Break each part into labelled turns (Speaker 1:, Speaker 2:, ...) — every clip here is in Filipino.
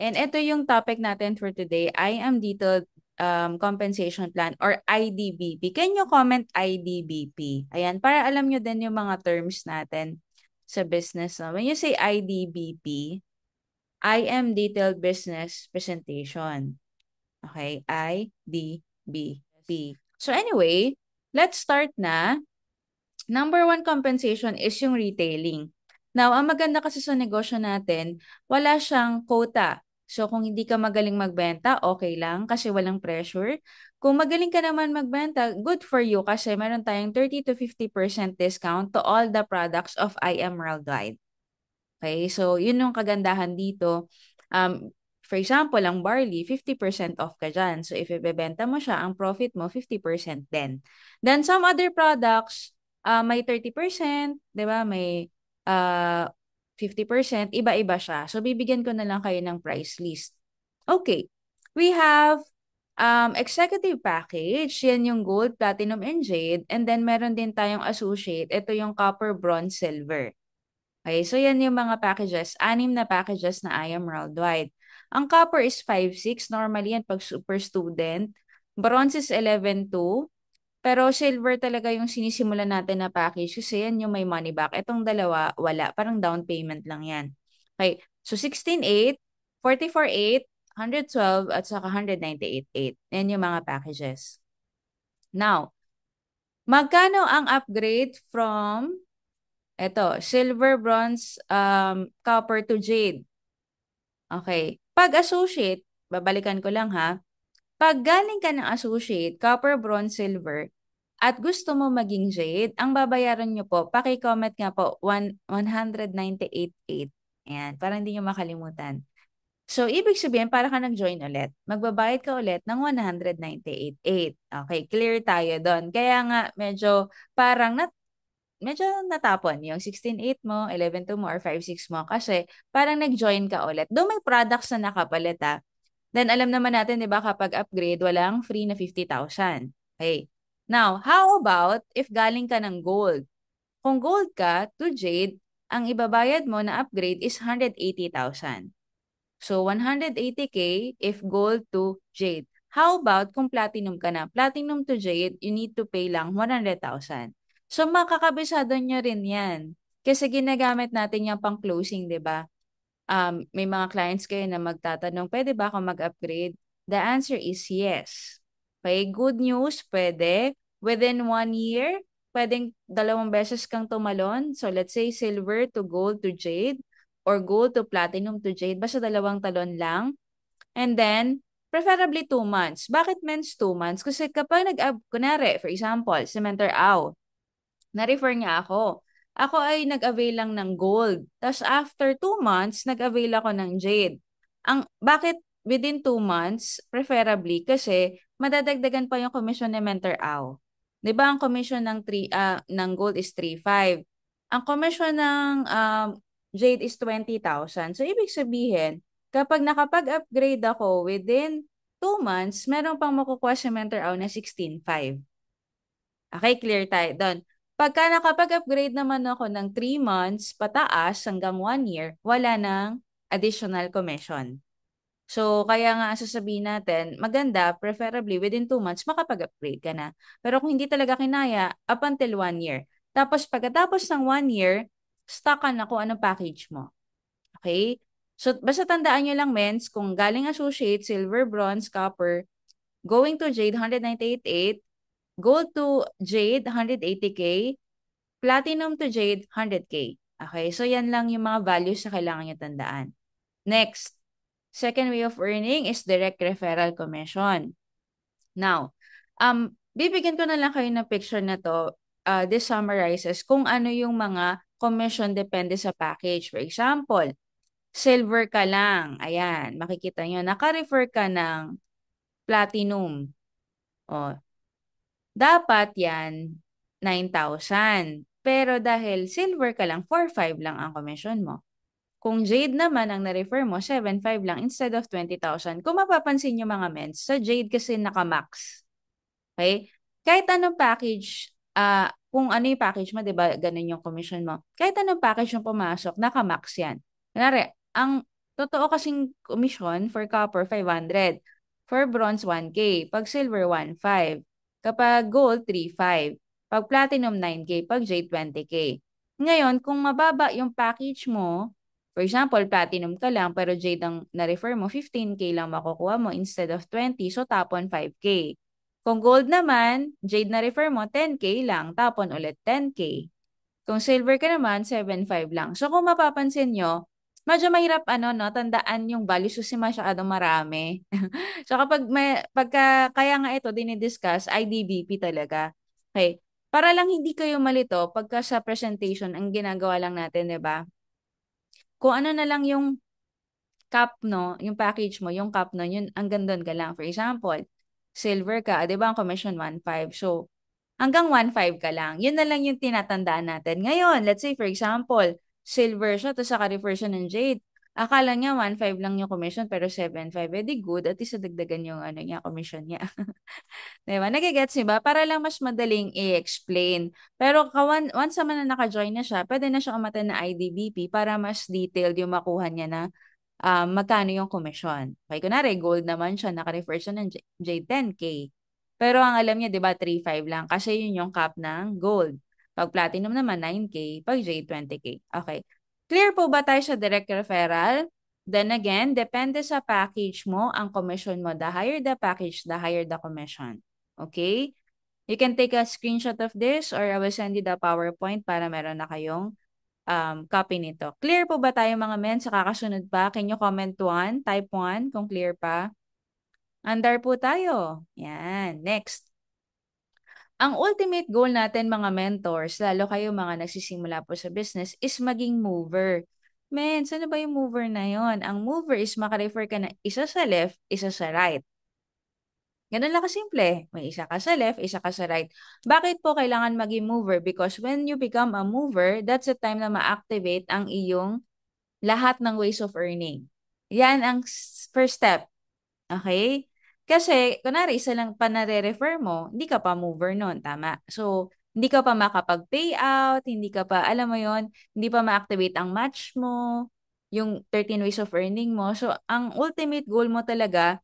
Speaker 1: And ito yung topic natin for today. I am detailed compensation plan or IDBP. Can you comment IDBP? Ayan, para alam nyo din yung mga terms natin sa business. No? When you say IDBP, I am detailed business presentation. Okay, IDBP. So anyway, let's start na. Number one compensation is yung retailing. Now, ang maganda kasi sa negosyo natin, wala siyang quota. So, kung hindi ka magaling magbenta, okay lang kasi walang pressure. Kung magaling ka naman magbenta, good for you kasi meron tayong 30 to 50% discount to all the products of IM Worldwide. Okay, so yun yung kagandahan dito. For example, ang barley, 50% off ka dyan. So if ibebenta mo siya, ang profit mo, 50% din. Then some other products, may 30%, di ba? May 50%, iba-iba siya. So bibigyan ko na lang kayo ng price list. Okay, we have executive package. Yan yung gold, platinum, and jade. And then meron din tayong associate. Ito yung copper, bronze, silver. Okay, so yan yung mga packages. 6 na packages na I am worldwide. Ang copper is 5.6. Normally yan pag super student. Bronze is 11.2. Pero silver talaga yung sinisimulan natin na package kasi yan yung may money back. Itong dalawa, wala. Parang down payment lang yan. Okay, so 16.8, 44.8, 112, at saka 198.8. Yan yung mga packages. Now, magkano ang upgrade from eto, silver, bronze, copper to jade? Okay. Pag associate, babalikan ko lang ha. Pag galing ka ng associate, copper, bronze, silver, at gusto mo maging jade, ang babayaran nyo po, paki-comment nga po, 198.8. Ayan, para hindi nyo makalimutan. So, ibig sabihin, para ka nag-join ulit, magbabayad ka ulit ng 198.8. Okay, clear tayo doon. Kaya nga, medyo natapon yung 16.8 mo, 11.2 mo, or 5.6 mo kasi parang nag-join ka ulit. Though may products na nakapalit ha. Then alam naman natin, di ba, kapag upgrade, walang free na 50,000. Okay. Now, how about if galing ka ng gold? Kung gold ka to jade, ang ibabayad mo na upgrade is 180,000. So, 180K if gold to jade. How about kung platinum ka na? Platinum to jade, you need to pay lang 100,000. So, makakabisado nyo rin yan. Kasi ginagamit natin yung pang closing, di ba? May mga clients kayo na magtatanong, pwede ba ako mag-upgrade? The answer is yes. Okay, good news, pwede. Within 1 year, pwedeng 2 beses kang tumalon. So, let's say silver to gold to jade or gold to platinum to jade. Basta 2 talon lang. And then, preferably 2 months. Bakit men's 2 months? Kasi kapag kunwari, for example, si Mentor Au, na-refer niya ako. Ako ay nag-avail lang ng gold. Tapos after 2 months, nag-avail ako ng jade. Bakit within 2 months, preferably, kasi madadagdagan pa yung commission ni Mentor Au. 'Di ba ang commission ng gold is 3.5. Ang commission ng jade is 20,000. So, ibig sabihin, kapag nakapag-upgrade ako within 2 months, meron pang makukuha si Mentor Au na 16.5. Okay, clear tayo doon. Pagka nakapag-upgrade naman ako ng 3 months pataas hanggang 1 year, wala nang additional commission. So, kaya nga sasabihin natin, maganda, preferably within 2 months, makapag-upgrade ka na. Pero kung hindi talaga kinaya, up until 1 year. Tapos, pagkatapos ng 1 year, stock ka na kung anong package mo. Okay? So, basta tandaan nyo lang, mens, kung galing associate, silver, bronze, copper, going to jade, 198.8, gold to jade, 180K, platinum to jade, 100K. Okay, so yan lang yung mga values na kailangan nyo tandaan. Next, second way of earning is direct referral commission. Now, bibigyan ko na lang kayo ng picture na to. This summarizes kung ano yung mga commission depende sa package. For example, silver ka lang. Ayan, makikita nyo, naka-refer ka ng platinum. O, dapat yan, 9,000. Pero dahil silver ka lang, 4,500 lang ang commission mo. Kung jade naman ang na-refer mo, 7,500 lang instead of 20,000. Kung mapapansin nyo mga mens, sa jade kasi naka-max. Okay? Kahit anong package, kung ano yung package mo, di ba, ganun yung commission mo. Kahit anong package yung pumasok, naka-max yan. Kunwari, ang totoo kasing commission for copper, 500. For bronze, 1K. Pag silver, 1.5. Kapag gold, 3.5. Pag platinum, 9K. Pag jade, 20K. Ngayon, kung mababa yung package mo, for example, platinum ka lang, pero jade ang na-refer mo, 15K lang makukuha mo instead of 20, so tapon 5K. Kung gold naman, jade na-refer mo, 10K lang, tapon ulit 10K. Kung silver ka naman, 7.5 lang. So kung mapapansin nyo, medyo mahirap no, tandaan yung values kasi masyadong marami. So kaya nga ito dinidiscuss, IDBP talaga. Okay. Para lang hindi kayo malito, pagka sa presentation, ang ginagawa lang natin, di ba? Kung ano na lang yung cap, no, yung package mo, yung cap no, yun, hanggang doon ka lang. For example, silver ka, di ba ang commission 1.5? So, hanggang 1.5 ka lang. Yun na lang yung tinatandaan natin. Ngayon, let's say for example, silver siya, tapos saka-refer siya ng jade. Akala niya 1.5 lang yung commission, pero 7.5. Eh, di good. At least nadagdagan yung ano niya, commission niya. Diba? Nagigets niyo ba? Para lang mas madaling i-explain. Pero once naman na naka-join na siya, pwede na siya umattend na IDBP para mas detailed yung makuha niya na magkano yung commission. Okay, kunwari, gold naman siya, naka-refer siya ng Jade 10K. Pero ang alam niya, di ba, 3.5 lang kasi yun yung cap ng gold. Pag platinum naman, 9K. Pag Jade, 20K. Okay. Clear po ba tayo sa direct referral? Then again, depende sa package mo, ang commission mo. The higher the package, the higher the commission. Okay? You can take a screenshot of this or I will send you the PowerPoint para meron na kayong copy nito. Clear po ba tayo mga men? Sa kakasunod pa, can you comment 1? Type 1 kung clear pa. Andar po tayo. Yan. Next. Ang ultimate goal natin mga mentors, lalo kayo mga nagsisimula po sa business, is maging mover. Men, saan ba yung mover na yon? Ang mover is makarefer ka na isa sa left, isa sa right. Ganun lang kasimple. May isa ka sa left, isa ka sa right. Bakit po kailangan maging mover? Because when you become a mover, that's the time na ma-activate ang iyong lahat ng ways of earning. Yan ang first step. Okay? Kasi, kunwari, isa lang pa nare-refer mo, hindi ka pa mover nun, tama? So, hindi ka pa makapag-payout, hindi ka pa, alam mo yon, hindi pa ma-activate ang match mo, yung 13 ways of earning mo. So, ang ultimate goal mo talaga,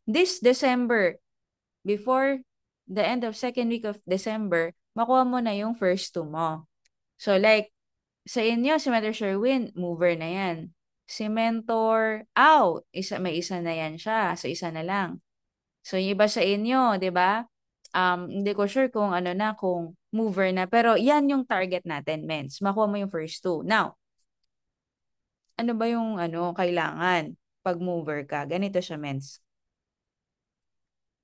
Speaker 1: this December, before the end of second week of December, makuha mo na yung first two mo. So, like, sa inyo, si Mentor Sherwin, mover na yan. Si Mentor, may isa na yan siya. So, isa na lang. So, yung iba sa inyo, di ba? Hindi ko sure kung ano na, kung mover na. Pero, yan yung target natin, mens. Makuha mo yung first two. Now, ano ba yung kailangan pag mover ka? Ganito siya, mens.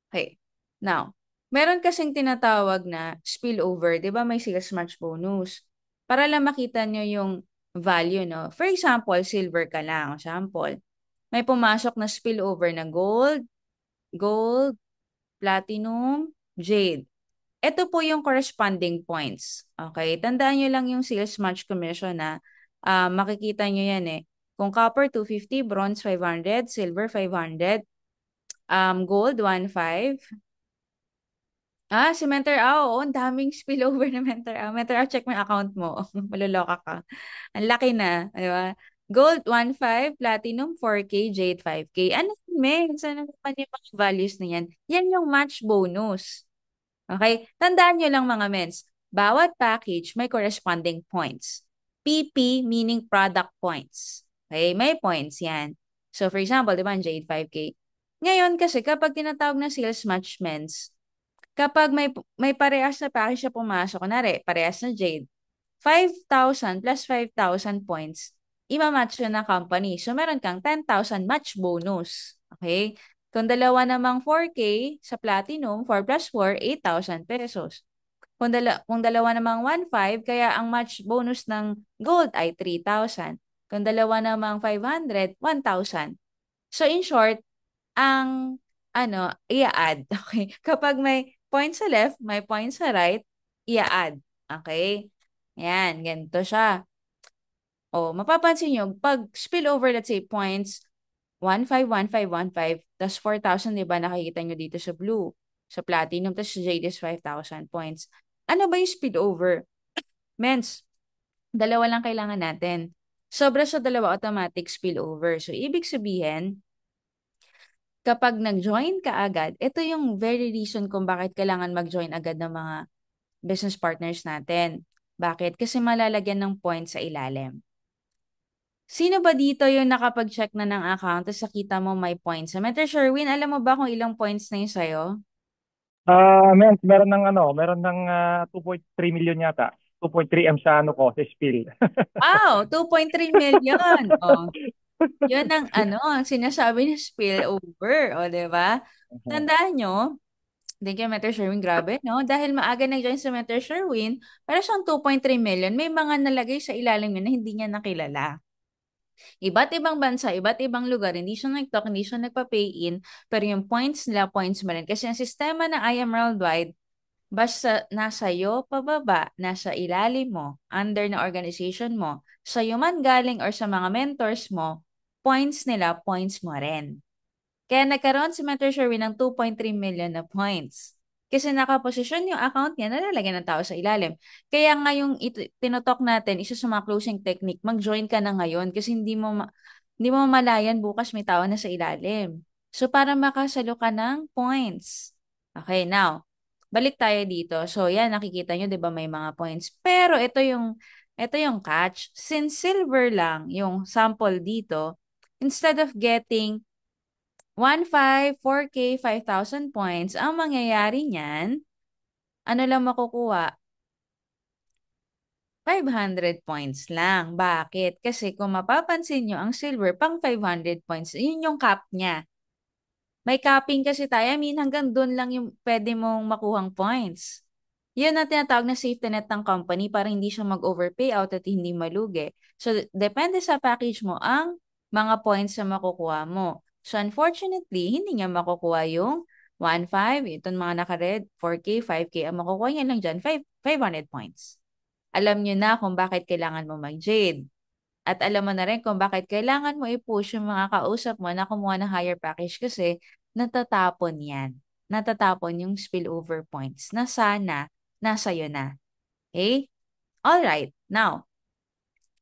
Speaker 1: Okay. Now, meron kasing tinatawag na spillover. Di ba may sales match bonus? Para lang makita nyo yung value, no? For example, silver ka lang. Sample. May pumasok na spillover na gold, platinum, jade. Ito po yung corresponding points. Okay? Tandaan nyo lang yung sales match commission na makikita nyo yan eh. Kung copper, 250, bronze, 500, silver, 500, gold, 1.5. Si Mentor oo, ang daming spillover na Mentor Mentor check mo yung account mo. Maluloka ka. Ang laki na, di ba? Gold 1.5, platinum 4K, jade 5K. Ano men? Saan naman yung mga values na yan? Yan yung match bonus. Okay? Tandaan nyo lang mga mens, bawat package may corresponding points. PP meaning product points. Okay? May points yan. So for example, di ba, jade 5K. Ngayon kasi kapag tinatawag na sales match mens, kapag may parehas na package siya pumasok, kunwari, parehas na Jade, 5,000 plus 5,000 points, imamatch yun na company. So, meron kang 10,000 match bonus. Okay? Kung dalawa namang 4K sa Platinum, 4 plus 4, 8,000 pesos. Kung dalawa namang 1.5, kaya ang match bonus ng gold ay 3,000. Kung dalawa namang 500, 1,000. So, in short, ang i-add. Okay? Kapag may point sa left, may point sa right, i-add. Okay? Yan, ganito siya. O, mapapansin nyo, pag spillover, let's say, points, 1.5, 1.5, 1.5, tas 4,000, di ba, nakikita nyo dito sa blue, sa platinum, tas sa jade is 5,000 points. Ano ba yung spillover? Mens, dalawa lang kailangan natin. Sobra sa dalawa, automatic spillover. So, ibig sabihin, kapag nag-join ka agad, ito yung very reason kung bakit kailangan mag-join agad ng mga business partners natin. Bakit? Kasi malalagyan ng points sa ilalim. Sino ba dito yung nakapag-check na ng account tapos nakita mo may points? Sa Mr. Sherwin, alam mo ba kung ilang points na yun sa'yo?
Speaker 2: Meron ng 2.3 million yata. 2.3 M sa ano ko, sa spill.
Speaker 1: Wow, 2.3 million. Oh, yun ang ang sinasabi na spillover. O, di ba? Tandaan nyo, thank you, Mr. Sherwin. Grabe, no? Dahil maaga nag-join sa Mr. Sherwin, para siyang 2.3 million, may mga nalagay sa ilalim yun na hindi niya nakilala. Iba't ibang bansa, iba't ibang lugar, hindi siya nag-talk, hindi siya nagpa-pay in, pero yung points nila, points mo rin. Kasi ang sistema ng I am Worldwide, basta nasa iyo pababa, nasa ilalim mo, under na organization mo, sa iyo man galing or sa mga mentors mo, points nila, points mo rin. Kaya nagkaroon si Mentor Sherwin ng 2.3 million na points. Kasi nakaposisyon yung account niya, nalalagyan ng tao sa ilalim. Kaya nga yung tinutok natin, isa sa mga closing technique, mag-join ka na ngayon kasi hindi mo malayan bukas may tao na sa ilalim. So, para makasalo ka ng points. Okay, now, balik tayo dito. So, yan, nakikita nyo, di ba, may mga points. Pero ito yung catch. Since silver lang yung sample dito, instead of getting 1.5, 4K, 5,000 points, ang mangyayari niyan, ano lang makukuha? 500 points lang. Bakit? Kasi kung mapapansin nyo, ang silver pang 500 points, yun yung cap niya. May capping kasi tayo. I mean, hanggang doon lang yung pwede mong makuhang points. Yun ang tinatawag na safety net ng company para hindi siya mag-overpay out at hindi malugi. So, depende sa package mo ang mga points na makukuha mo. So, unfortunately, hindi niya makukuha yung 1.5, itong mga naka-red, 4K, 5K. Ang makukuha niya lang dyan, 500 points. Alam niyo na kung bakit kailangan mo mag-jade. At alam mo na rin kung bakit kailangan mo i-push yung mga kausap mo na kumuha ng higher package kasi natatapon yan. Natatapon yung spillover points na sana nasa iyo na. Okay? Alright. Now,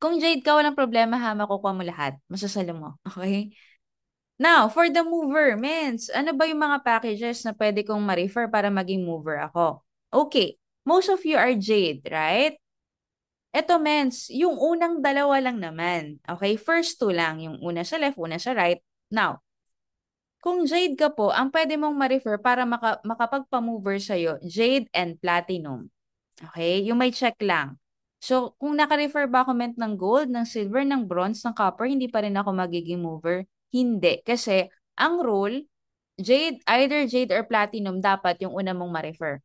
Speaker 1: kung Jade ka, walang problema ha, makukuha mo lahat. Masasalo mo. Okay? Now, for the mover, mens, ano ba yung mga packages na pwede kong ma-refer para maging mover ako? Okay. Most of you are Jade, right? Eto, mens, yung unang dalawa lang naman. Okay, first two lang. Yung una sa left, una sa right. Now, kung Jade ka po, ang pwede mong ma-refer para makapagpa-mover sa'yo, Jade and Platinum. Okay, yung may check lang. So, kung naka-refer ba ako ng gold, ng silver, ng bronze, ng copper, hindi pa rin ako magiging mover? Hindi. Kasi, ang rule, Jade, either Jade or Platinum, dapat yung una mong ma-refer.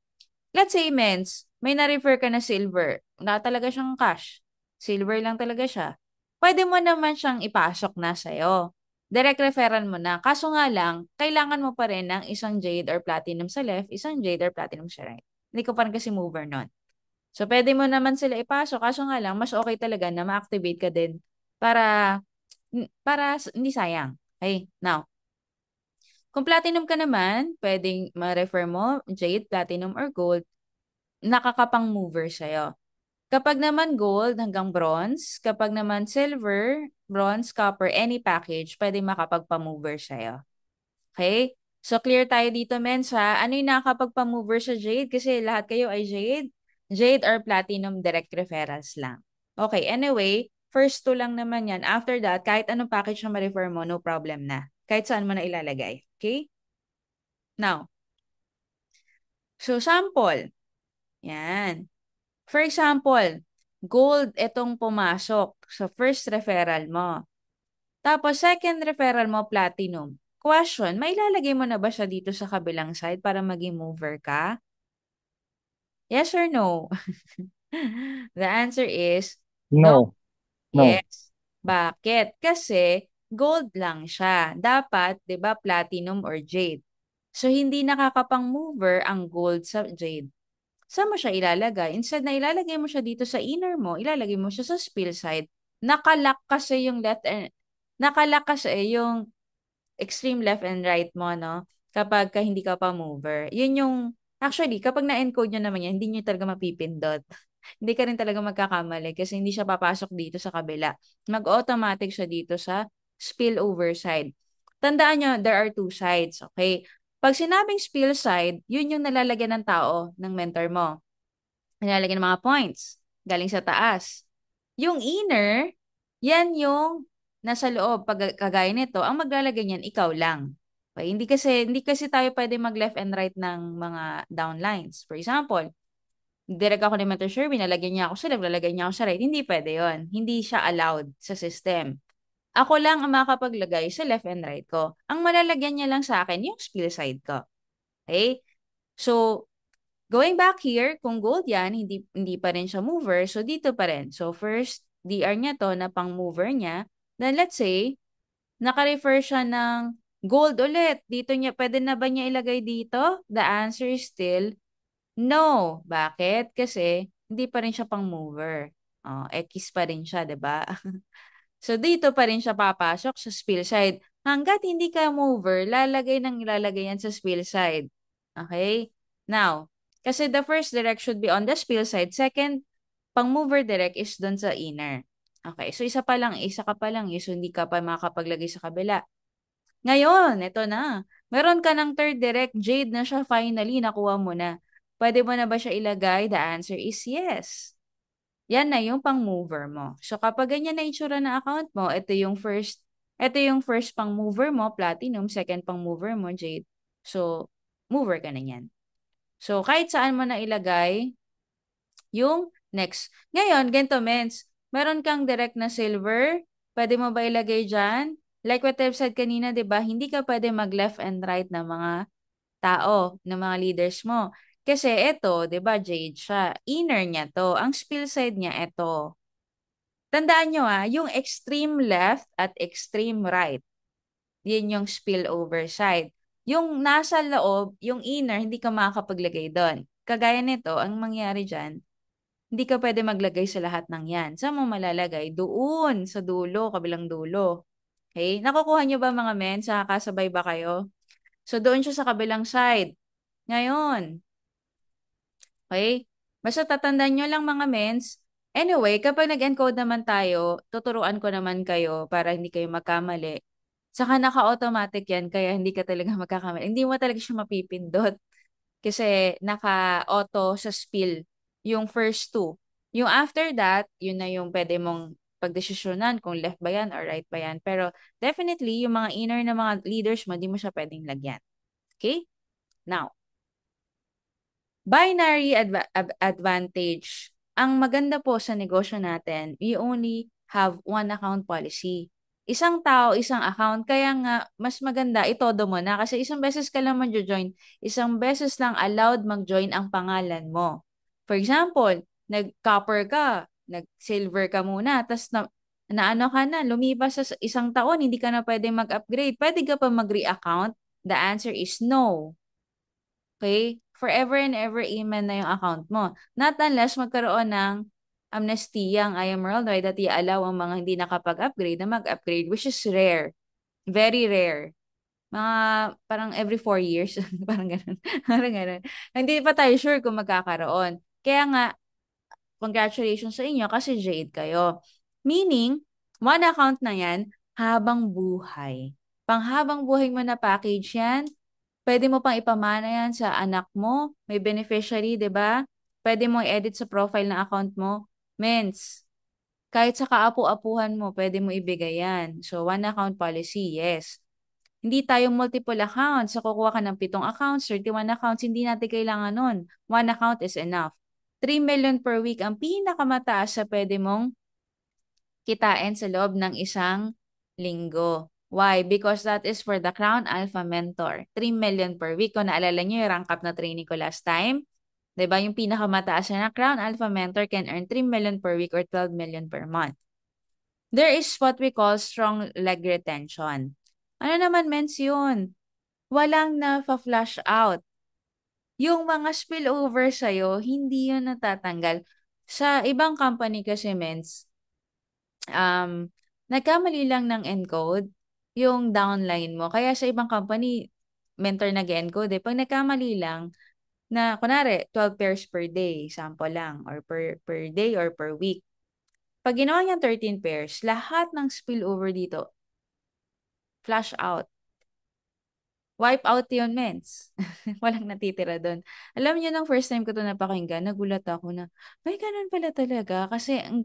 Speaker 1: Let's say, mens, may na-refer ka na silver. Wala talaga siyang cash. Silver lang talaga siya. Pwede mo naman siyang ipasok na sa'yo. Direct referral mo na. Kaso nga lang, kailangan mo pa rin ng isang jade or platinum sa left, isang jade or platinum sa right. Hindi ko pa rin kasi mover nun. So, pwede mo naman sila ipasok. Kaso nga lang, mas okay talaga na ma-activate ka din para, hindi sayang. Okay, now, kung platinum ka naman, pwedeng ma-refer mo, jade, platinum, or gold, nakakapang mover sa'yo. Kapag naman gold hanggang bronze, kapag naman silver, bronze, copper, any package, pwede makapagpa-mover sa'yo. Okay? So, clear tayo dito, Mens, ha? Ano yung nakakapagpa-mover sa Jade? Kasi lahat kayo ay Jade. Jade or Platinum direct referrals lang. Okay, anyway, first two lang naman yan. After that, kahit anong package na ma-refer mo, no problem na. Kahit saan mo na ilalagay. Okay? Now, so sample. Yan. For example, gold itong pumasok sa first referral mo. Tapos second referral mo, platinum. Question, may ilalagay mo na ba siya dito sa kabilang side para maging mover ka? Yes or no? The answer is no.
Speaker 2: No, no.
Speaker 1: Yes. Bakit? Kasi gold lang siya. Dapat, 'di ba, platinum or jade. So hindi nakakapang mover ang gold sa jade. Saan mo siya ilalagay? Instead na ilalagay mo siya dito sa inner mo, ilalagay mo siya sa spill side. Nakalock kasi yung nakalock kasi yung extreme left and right mo, no? Kapag ka hindi ka pa mover. Yun yung, actually, kapag na-encode nyo naman yan, hindi nyo talaga mapipindot. Hindi ka rin talaga magkakamali kasi hindi siya papasok dito sa kabila. Mag-automatic siya dito sa spillover side. Tandaan nyo, there are two sides, okay? Pag sinabing spill side, yun yung nalalagyan ng tao, ng mentor mo. Nilalagyan ng mga points galing sa taas. Yung inner, yan yung nasa loob. Pag kagaya nito, ang maglalagay niyan, ikaw lang. Okay? Hindi kasi tayo pwede mag left and right ng mga downlines. For example, direct ako ni Mentor Sherwin, nalagyan niya ako sa left, lalagyan niya ako sa right. Hindi pwede yon. Hindi siya allowed sa system. Ako lang ang makapaglagay sa left and right ko. Ang malalagyan niya lang sa akin, yung spill side ko. Okay? So, going back here, kung gold yan, hindi pa rin siya mover. So, dito pa rin. So, first, DR niya to na pang mover niya. Then, let's say, naka-refer siya ng gold ulit. Dito niya, pwede na ba niya ilagay dito? The answer is still no. Bakit? Kasi, hindi pa rin siya pang mover. Oh, X pa rin siya, 'di ba? So, dito pa rin siya papasok sa spill side. Hanggat hindi ka mover, lalagay yan sa spill side. Okay? Now, kasi the first direct should be on the spill side. Second, pang mover direct is dun sa inner. Okay, so isa ka pa lang, so hindi ka pa makapaglagay sa kabila. Ngayon, ito na. Meron ka ng third direct, Jade na siya finally, nakuha mo na. Pwede mo na ba siya ilagay? The answer is yes. Yan na yung pang-mover mo. So kapag ganyan na itsura na account mo, ito yung first pang-mover mo, platinum, second pang-mover mo, jade. So, mover ka na yan. So, kahit saan mo na ilagay yung next. Ngayon, ganito, mens, meron kang direct na silver, pwede mo ba ilagay dyan? Like what I've said kanina, di ba, hindi ka pwede mag left and right ng mga tao, ng mga leaders mo. Kasi ito, 'di ba, jade siya. Inner niya 'to. Ang spill side niya ito. Tandaan nyo yung extreme left at extreme right. Yan yung spillover side. Yung nasa loob, yung inner, hindi ka makakapaglagay doon. Kagaya nito, ang mangyari dyan, hindi ka pwede maglagay sa lahat ng yan. Saan mo malalagay? Doon, sa dulo, kabilang dulo. Okay? Nakukuha nyo ba mga men? Sa kasabay ba kayo? So, doon siya sa kabilang side. Ngayon, okay? Basta tatandaan nyo lang mga mens. Anyway, kapag nag-encode naman tayo, tuturuan ko naman kayo para hindi kayo magkamali. Saka naka-automatic yan, kaya hindi ka talaga magkakamali. Hindi mo talaga siya mapipindot. Kasi naka-auto sa spill yung first two. Yung after that, yun na yung pwede mong pagdesisyonan kung left ba yan or right ba yan. Pero definitely, yung mga inner na mga leaders mo, di mo siya pwedeng lagyan. Okay? Now, binary advantage. Ang maganda po sa negosyo natin, we only have one account policy. Isang tao, isang account. Kaya nga, mas maganda, itodo mo na. Kasi isang beses ka lang mag-join, isang beses lang allowed mag-join ang pangalan mo. For example, nag-copper ka, nag-silver ka muna, tapos na ka na, lumipas sa isang taon, hindi ka na pwede mag-upgrade. Pwede ka pa mag-re-account? The answer is no. Okay? Forever and ever amen na yung account mo. Not unless magkaroon ng amnestia ang IMRL that i-allow ang mga hindi nakapag-upgrade na mag-upgrade, which is rare. Very rare. Mga parang every 4 years. Parang ganun. Parang ganun. Hindi pa tayo sure kung magkakaroon. Kaya nga, congratulations sa inyo kasi Jade kayo. Meaning, one account na yan habang buhay. Panghabang buhay mo na package yan. Pwede mo pang ipamana yan sa anak mo. May beneficiary, di ba? Pwede mo i-edit sa profile ng account mo. Mens, kahit sa kaapu-apuhan mo, pwede mo ibigay yan. So, one account policy, yes. Hindi tayo multiple accounts. So, kukuha ka ng 7 accounts, 31 accounts. Hindi natin kailangan nun. One account is enough. 3 million per week ang pinakamataas sa pwede mong kitain sa loob ng isang linggo. Why? Because that is for the Crown Alpha Mentor. 3 million per week. Kung naalala nyo yung rank up na training ko last time, 'di ba? Yung pinakamataas na Crown Alpha Mentor can earn 3 million per week or 12 million per month. There is what we call strong leg retention. Ano naman mens yun? Walang na-flash out. Yung mga spillover sa'yo, hindi yun natatanggal. Sa ibang company kasi mens, nagkamali lang ng encode yung downline mo. Kaya sa ibang company, mentor nag-encode eh. Pag nagkamali lang, na kunwari 12 pairs per day, sample lang, or per day or per week. Pag ginawa niyang 13 pairs, lahat ng spillover dito, flush out. Wipe out yun, mens. Walang natitira doon. Alam niyo, nung first time ko to napakinggan, nagulat ako na, may ganun pala talaga. Kasi ang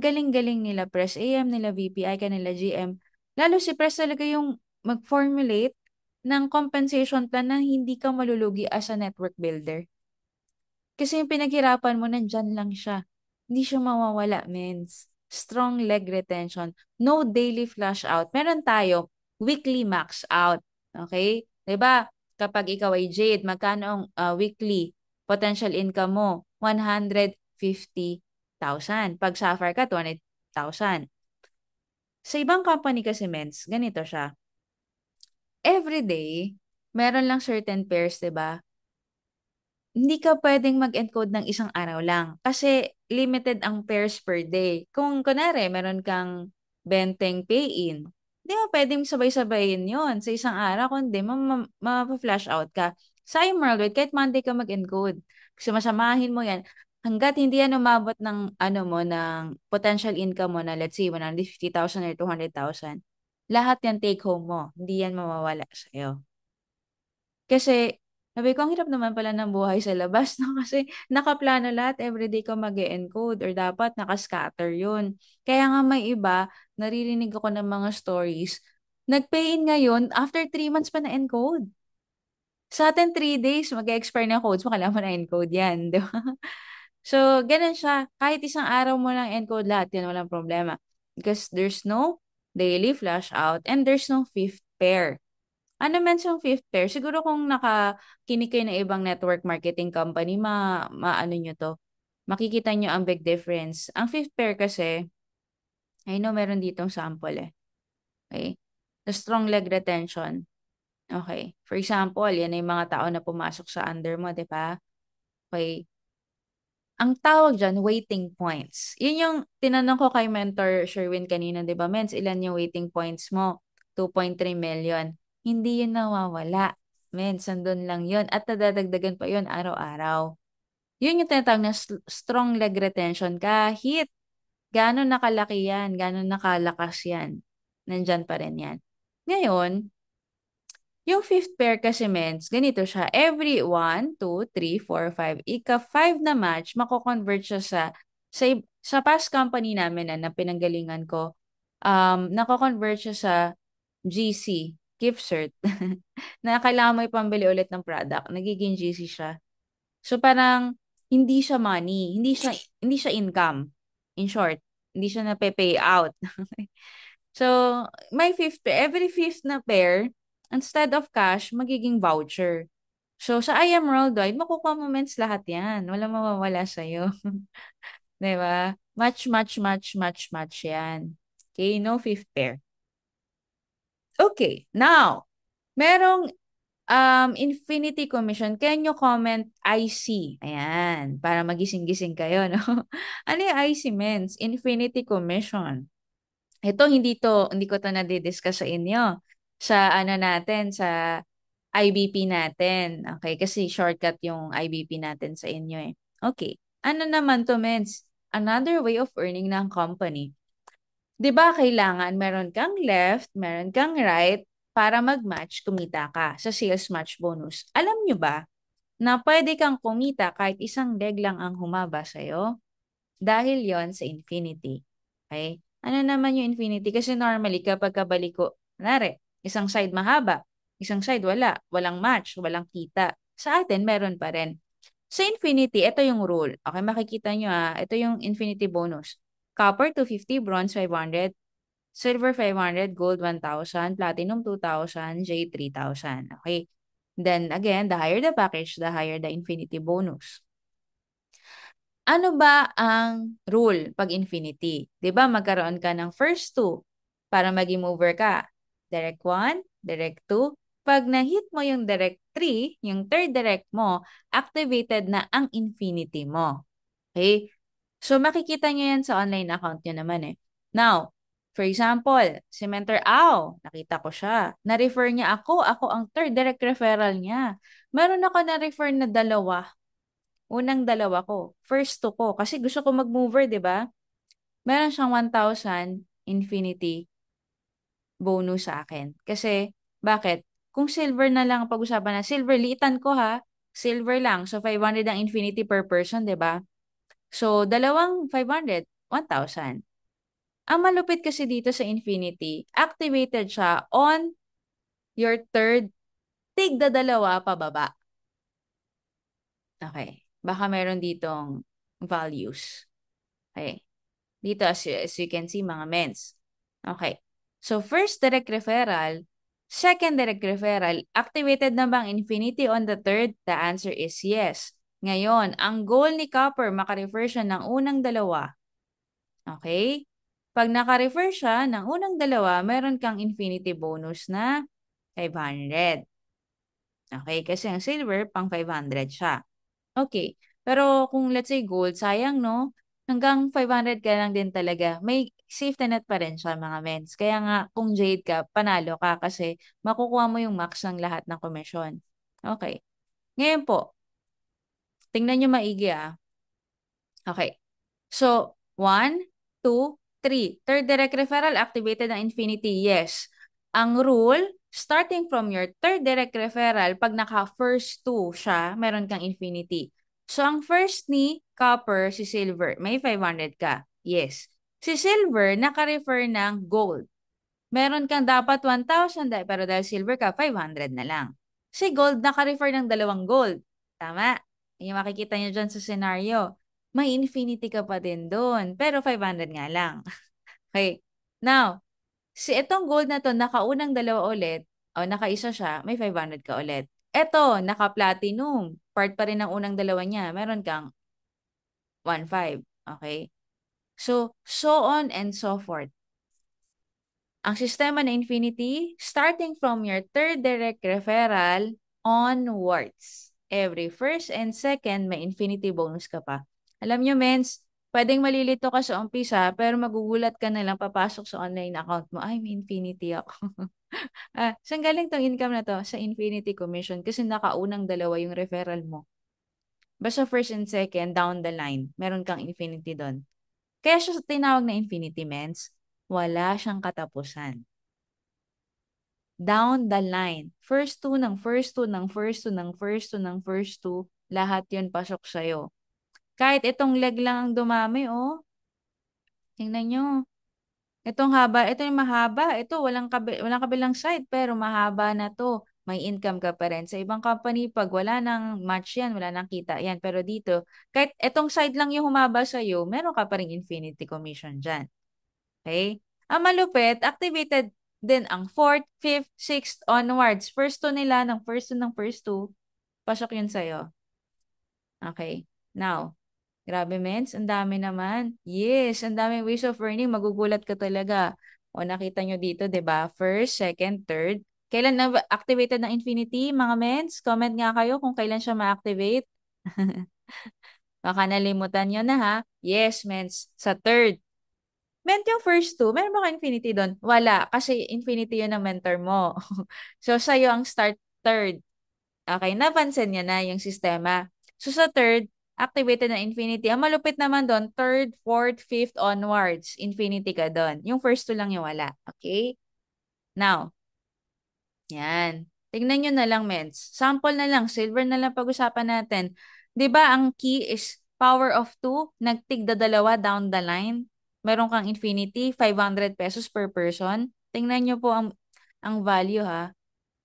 Speaker 1: galing-galing nila, Press AM, nila VPI, kanila GM. Lalo si Press talaga yung mag-formulate ng compensation plan na hindi ka malulugi as a network builder. Kasi yung pinaghirapan mo, nandyan lang siya. Hindi siya mawawala, mens. Strong leg retention. No daily flush out. Meron tayo, weekly max out. Okay? 'Di ba? Kapag ikaw ay Jade, magkano ang weekly potential income mo? 150,000. Pag Sapphire ka, 200,000. Sa ibang company kasi, mens, ganito siya. Every day, meron lang certain pairs, 'di ba? Hindi ka pwedeng mag-encode ng isang araw lang kasi limited ang pairs per day. Kung kunwari, meron kang benteng pay-in, hindi mo pwedeng sabay-sabayin yon sa isang araw, kundi ma-flash out ka. Sa Emerald, kahit Monday ka mag-encode, kasi masamahin mo yan, hanggat hindi yan umabot ng ano mo, ng potential income mo na let's say 150,000 or 200,000, lahat yan take home mo. Hindi yan mawawala sa'yo. Kasi, sabi ko, ang hirap naman pala ng buhay sa labas, no? Kasi nakaplano lahat, everyday ka mag encode or dapat nakascatter yun. Kaya nga may iba, naririnig ako ng mga stories, nag-pay-in ngayon, after 3 months pa na-encode. Sa atin, 3 days, mag-expire na codes mo, kailangan mo na-encode yan, di ba? So, ganun siya. Kahit isang araw mo lang encode lahat yan, walang problema. Because there's no daily flash out and there's no fifth pair. Ano man yung fifth pair? Siguro kung nakakinig kayo ng ibang network marketing company, maano nyo to. Makikita nyo ang big difference. Ang fifth pair kasi, I know meron ditong sample eh. Okay? The strong leg retention. Okay. For example, yan ay mga tao na pumasok sa under mo, di ba? Okay. Ang tawag dyan, waiting points. Yun yung tinanong ko kay Mentor Sherwin kanina, di ba? Mens, ilan yung waiting points mo? 2.3 million. Hindi yun nawawala. Mens, sandun lang yun. At nadadagdagan pa yun araw-araw. Yun yung tinatawag na strong leg retention. Kahit gano'n nakalaki yan, gano'n nakalakas yan, nandyan pa rin yan. Ngayon, yung fifth pair kasi, mens, ganito siya. Every 1, 2, 3, 4, 5. Ika-5 na match, mako-convert siya sa past company namin na pinanggalingan ko. Nako-convert siya sa GC, gift cert, na kailangan mo ipambili ulit ng product. Nagiging GC siya. So parang hindi siya money, hindi siya income. In short, hindi siya na-pay out. So, may fifth pair. Every fifth na pair, instead of cash, magiging voucher. So, sa I Am Worldwide, makukuha mo mens lahat yan. Walang mawawala sa'yo. Diba? Match, match, match, match, match yan. Okay, no fifth pair. Okay, now, merong Infinity Commission. Can you comment IC? Ayan, para magising-gising kayo, no? Ano yung IC, mens? Infinity Commission. Ito hindi ko to na-discuss sa inyo sa ano natin sa IBP natin. Okay, kasi shortcut yung IBP natin sa inyo eh. Okay. Ano naman to, mens? Another way of earning ng company. 'Di ba kailangan meron kang left, meron kang right para mag-match kumita ka sa sales match bonus. Alam nyo ba na pwede kang kumita kahit isang leg lang ang humaba sa'yo? Dahil yon sa infinity. Okay? Ano naman yung infinity? Kasi normally, kapag kabaliko, kunwari, isang side mahaba, isang side wala, walang match, walang kita. Sa atin, meron pa rin. Sa infinity, ito yung rule. Okay, makikita nyo ito yung infinity bonus. Copper 250, bronze 500, silver 500, gold 1,000, platinum 2,000, J 3,000. Okay. Then again, the higher the package, the higher the infinity bonus. Ano ba ang rule pag infinity? 'Di ba magkaroon ka ng first two para maging mover ka. Direct 1, direct 2. Pag na-hit mo yung direct 3, yung third direct mo, activated na ang infinity mo. Okay? So makikita nyo yan sa online account nyo naman eh. Now, For example, si Mentor Au, nakita ko siya. Na-refer niya ako ang third direct referral niya. Meron ako na-refer na dalawa. Unang dalawa ko. First two ko. Kasi gusto ko mag-mover, di ba? Meron siyang 1,000 infinity bonus sa akin. Kasi, bakit? Kung silver na lang ang pag-usapan na, silver, liitan ko ha, silver lang. So, 500 ang infinity per person, di ba? So, dalawang 500, 1,000. Ang malupit kasi dito sa infinity, activated siya on your third, tigda dalawa pababa. Okay. Baka meron ditong values. Okay. Dito, as you can see, mga mens. Okay. So, first direct referral, second direct referral, activated na bang infinity on the third? The answer is yes. Ngayon, ang goal ni Copper, makarefer siya ng unang dalawa. Okay? Pag naka-refer siya ng unang dalawa, meron kang infinity bonus na 500. Okay? Kasi ang silver, pang 500 siya. Okay. Pero kung let's say gold, sayang no? Hanggang 500 ka lang din talaga. May safety net pa rin siya mga mens. Kaya nga kung jade ka, panalo ka kasi makukuha mo yung max ng lahat ng komisyon. Okay. Ngayon po, tingnan nyo maigi ah. Okay. So, 1, 2, 3. Third direct referral, activated ang infinity. Yes. Ang rule, starting from your third direct referral, pag naka-first 2 siya, meron kang infinity. So, ang first ni copper, si silver, may 500 ka. Yes. Si silver, naka-refer ng gold. Meron kang dapat 1,000, pero dahil silver ka, 500 na lang. Si gold, naka-refer ng dalawang gold. Tama? Yung makikita nyo dyan sa scenario. May infinity ka pa din doon, pero 500 nga lang. Okay. Now, si itong gold na to, nakaunang dalawa ulit, o nakaisa siya, may 500 ka ulit. Ito, naka-platinum. Part pa rin ng unang dalawa niya. Meron kang 1,500. Okay? So on and so forth. Ang sistema na infinity, starting from your third direct referral onwards. Every first and second, may infinity bonus ka pa. Alam nyo, mens, pwedeng malilito ka sa umpisa, pero magugulat ka na lang papasok sa online account mo. Ay, may infinity ako. Saan galing tong income na to? Sa infinity commission kasi nakaunang dalawa yung referral mo. Basta first and second, down the line, meron kang infinity doon. Kaya siya tinawag na infinity, mens. Wala siyang katapusan. Down the line. First two ng first two ng first two ng first two ng first two, lahat yun pasok sa'yo. Kahit itong leg lang ang dumami, oh. Tingnan nyo. Itong haba, ito yung mahaba. Ito, walang kabilang side, pero mahaba na to. May income ka pa rin. Sa ibang company, pag wala nang match yan, wala nang kita yan. Pero dito, kahit itong side lang yung humaba sa'yo, meron ka pa rin infinity commission dyan. Okay? Ang malupit, activated din ang 4th, 5th, 6th onwards. First two nila, ng first two ng first two, pasok yun sa'yo. Okay. Now, grabe mens, ang dami naman. Yes, ang daming ways of earning. Magugulat ka talaga. O nakita nyo dito, 'di ba? First, second, third. Kailan na activated ng Infinity, mga mens? Comment nga kayo kung kailan siya ma-activate. Baka nalimutan nyo na ha. Yes, mens. Sa third. Ment yung first two, meron ba ka Infinity doon? Wala, kasi Infinity yun ng mentor mo. So, sa'yo ang start third. Okay, napansin niya na yung sistema. So, sa third, activated na infinity. Ang malupit naman doon, third, fourth, fifth onwards. Infinity ka doon. Yung first two lang yung wala. Okay? Now, yan. Tignan nyo na lang, mens. Sample na lang, silver na lang pag-usapan natin. 'Di ba ang key is power of 2, nagtigda dalawa down the line. Meron kang infinity, 500 pesos per person. Tingnan nyo po ang value ha.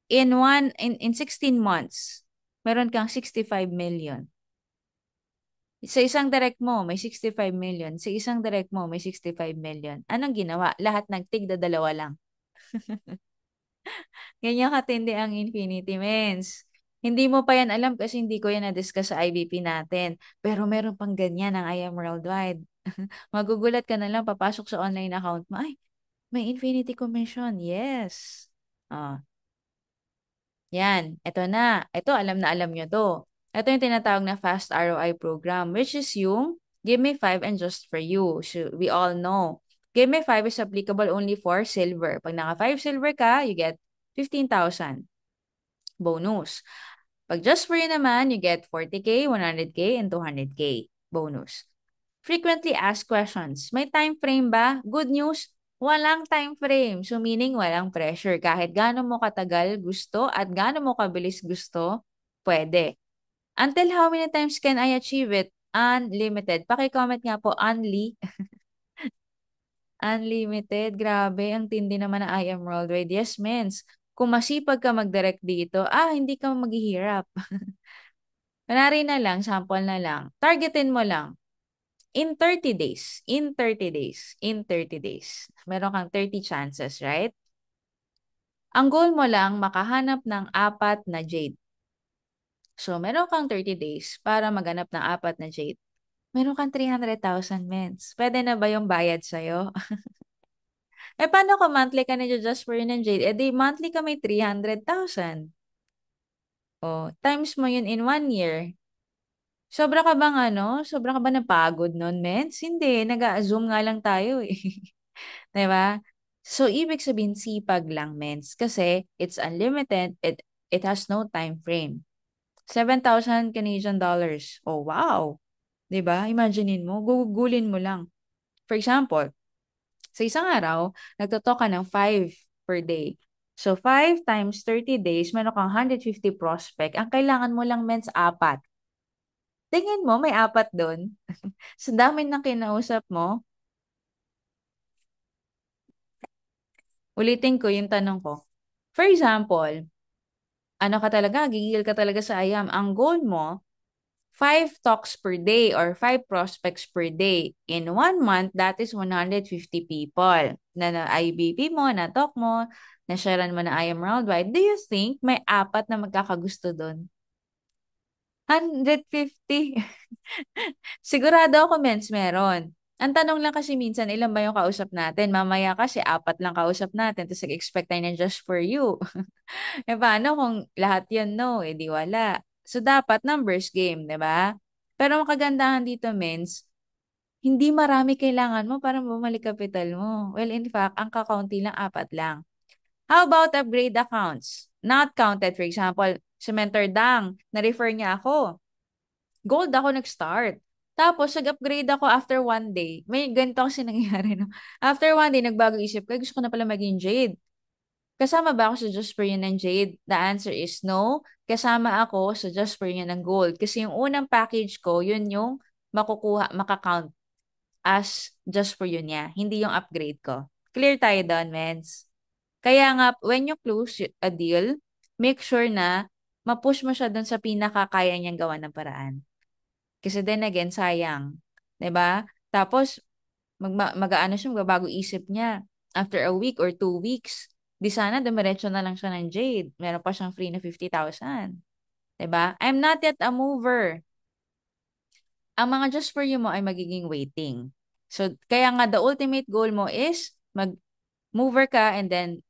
Speaker 1: In 16 months, meron kang 65 million. Sa isang direct mo, may 65 million. Sa isang direct mo, may 65 million. Anong ginawa? Lahat nagtigda dalawa lang. Ganyan katindi ang infinity mens. Hindi mo pa yan alam kasi hindi ko yan na-discuss sa IBP natin. Pero meron pang ganyan ang I am Worldwide. Magugulat ka na lang papasok sa online account mo. Ay, may infinity commission. Yes. Ah, yan, eto na. Ito, alam na alam nyo to. Ito yung tinatawag na fast ROI program, which is yung give me 5 and just for you. So, we all know. Game may 5 is applicable only for silver. Pag naka 5 silver ka, you get 15,000 bonus. Pag just for you naman, you get 40K, 100K, and 200K bonus. Frequently asked questions. May time frame ba? Good news, walang time frame. So meaning walang pressure. Kahit gaano mo katagal gusto at gaano mo kabilis gusto, pwede. Until how many times can I achieve it? Unlimited. Paki-comment nga po, unlimited. Grabe, ang tindi naman na I am worldwide. Yes, mens. Kung masipag ka mag-direct dito, hindi ka maghihirap. Kunwari na lang, sample na lang. Targetin mo lang. In 30 days, in 30 days, in 30 days. Meron kang 30 chances, right? Ang goal mo lang, makahanap ng 4 na jade. So, meron kang 30 days para maganap ng 4 na jade. Meron kang 300,000 mens. Pwede na ba yung bayad sa'yo? Paano kung monthly ka na just for yun ng jade? Di monthly ka may 300,000. Times mo yun in 1 year. Sobra ka bang Sobra ka ba napagod nun, mens? Hindi. Nag-zoom nga lang tayo eh. 'Di ba? So, ibig sabihin, sipag lang, mens. Kasi, it's unlimited. It has no time frame. 7,000 Canadian dollars. Oh, wow. 'Di ba? Imaginein mo, gugugulin mo lang. For example, sa isang araw, nagtoto ka ng 5 per day. So, 5 times 30 days, meron kang 150 prospect. Ang kailangan mo lang, mens, 4. Tingin mo, may 4 doon. Sa dami ng kinausap mo, ulitin ko yung tanong ko. For example, ano ka talaga, gigil ka talaga sa IAM. Ang goal mo, 5 talks per day or 5 prospects per day. In 1 month, that is 150 people na IBP mo, na talk mo, na sharean mo na IAM worldwide. Do you think may 4 na magkakagusto doon? 150. Sigurado ako, mens, meron. Ang tanong lang kasi minsan, ilan ba yung kausap natin? Mamaya kasi 4 lang kausap natin, tapos expect tayo na just for you. Paano kung lahat yun no? Di wala. So, dapat numbers game, di ba? Pero ang kagandahan dito, mens, hindi marami kailangan mo para bumalik capital mo. Well, in fact, ang kakaunti lang, 4 lang. How about upgrade accounts? Not counted, for example, si Mentor Dang, na-refer niya ako. Gold ako nag-start. Tapos, nag-upgrade ako after 1 day. May ganito kasi nangyari. No? After 1 day, nagbago isip ko, gusto ko na pala maging Jade. Kasama ba ako sa Just for You ng Jade? The answer is no. Kasama ako sa Just for You ng Gold. Kasi yung unang package ko, yun yung makakount as Just for You niya. Hindi yung upgrade ko. Clear tayo doon, mens. Kaya nga, when you close a deal, make sure na ma-push mo siya doon sa pinakakaya niyang gawa ng paraan. Kasi then again, sayang. 'Di ba? Tapos, mag-aano siya, magbabago isip niya. After a week or 2 weeks, di sana dumiretso na lang siya ng Jade. Meron pa siyang free na 50,000. 'Di ba? I'm not yet a mover. Ang mga just for you mo ay magiging waiting. So, kaya nga the ultimate goal mo is mag-mover ka and then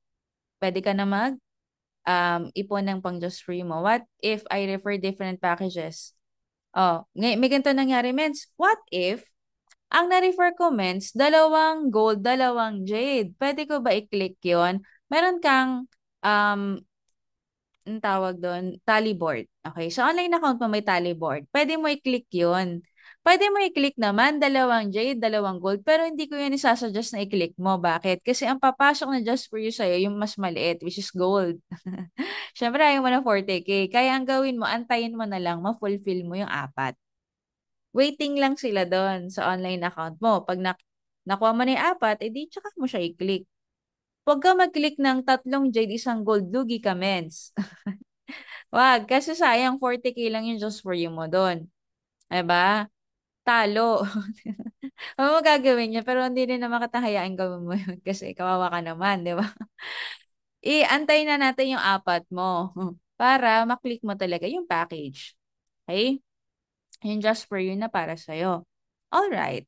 Speaker 1: pwede ka na ipon ng pang just for you mo. What if I refer different packages? May ganito nangyari, mens. What if ang na-refer ko, mens, 2 gold, 2 jade. Pwede ko ba i-click yon? Meron kang, ang tawag doon, tally board. Okay, so online account mo may tally board. Pwede mo i-click yon. Pwede mo i-click naman, 2 jade, 2 gold, pero hindi ko yan isasuggest na i-click mo. Bakit? Kasi ang papasok na just for you sa'yo, yung mas maliit, which is gold. Siyempre, ayaw mo na 40K. Kaya ang gawin mo, antayin mo na lang, ma-fulfill mo yung 4. Waiting lang sila doon sa online account mo. Pag nakuha mo na yung 4, edi tsaka mo siya i-click. Huwag ka mag-click ng 3 jade, 1 gold, lugi ka, mens. Wag, kasi sayang 40K lang yung just for you mo doon. Diba? Talo. Ano mo gagawin niya? Pero hindi rin naman kita hayaan gawin mo yun kasi kawawa ka naman, di ba? Iantay na natin yung 4 mo para maklik mo talaga yung package. Okay? Yung just for you na para sa'yo. Alright.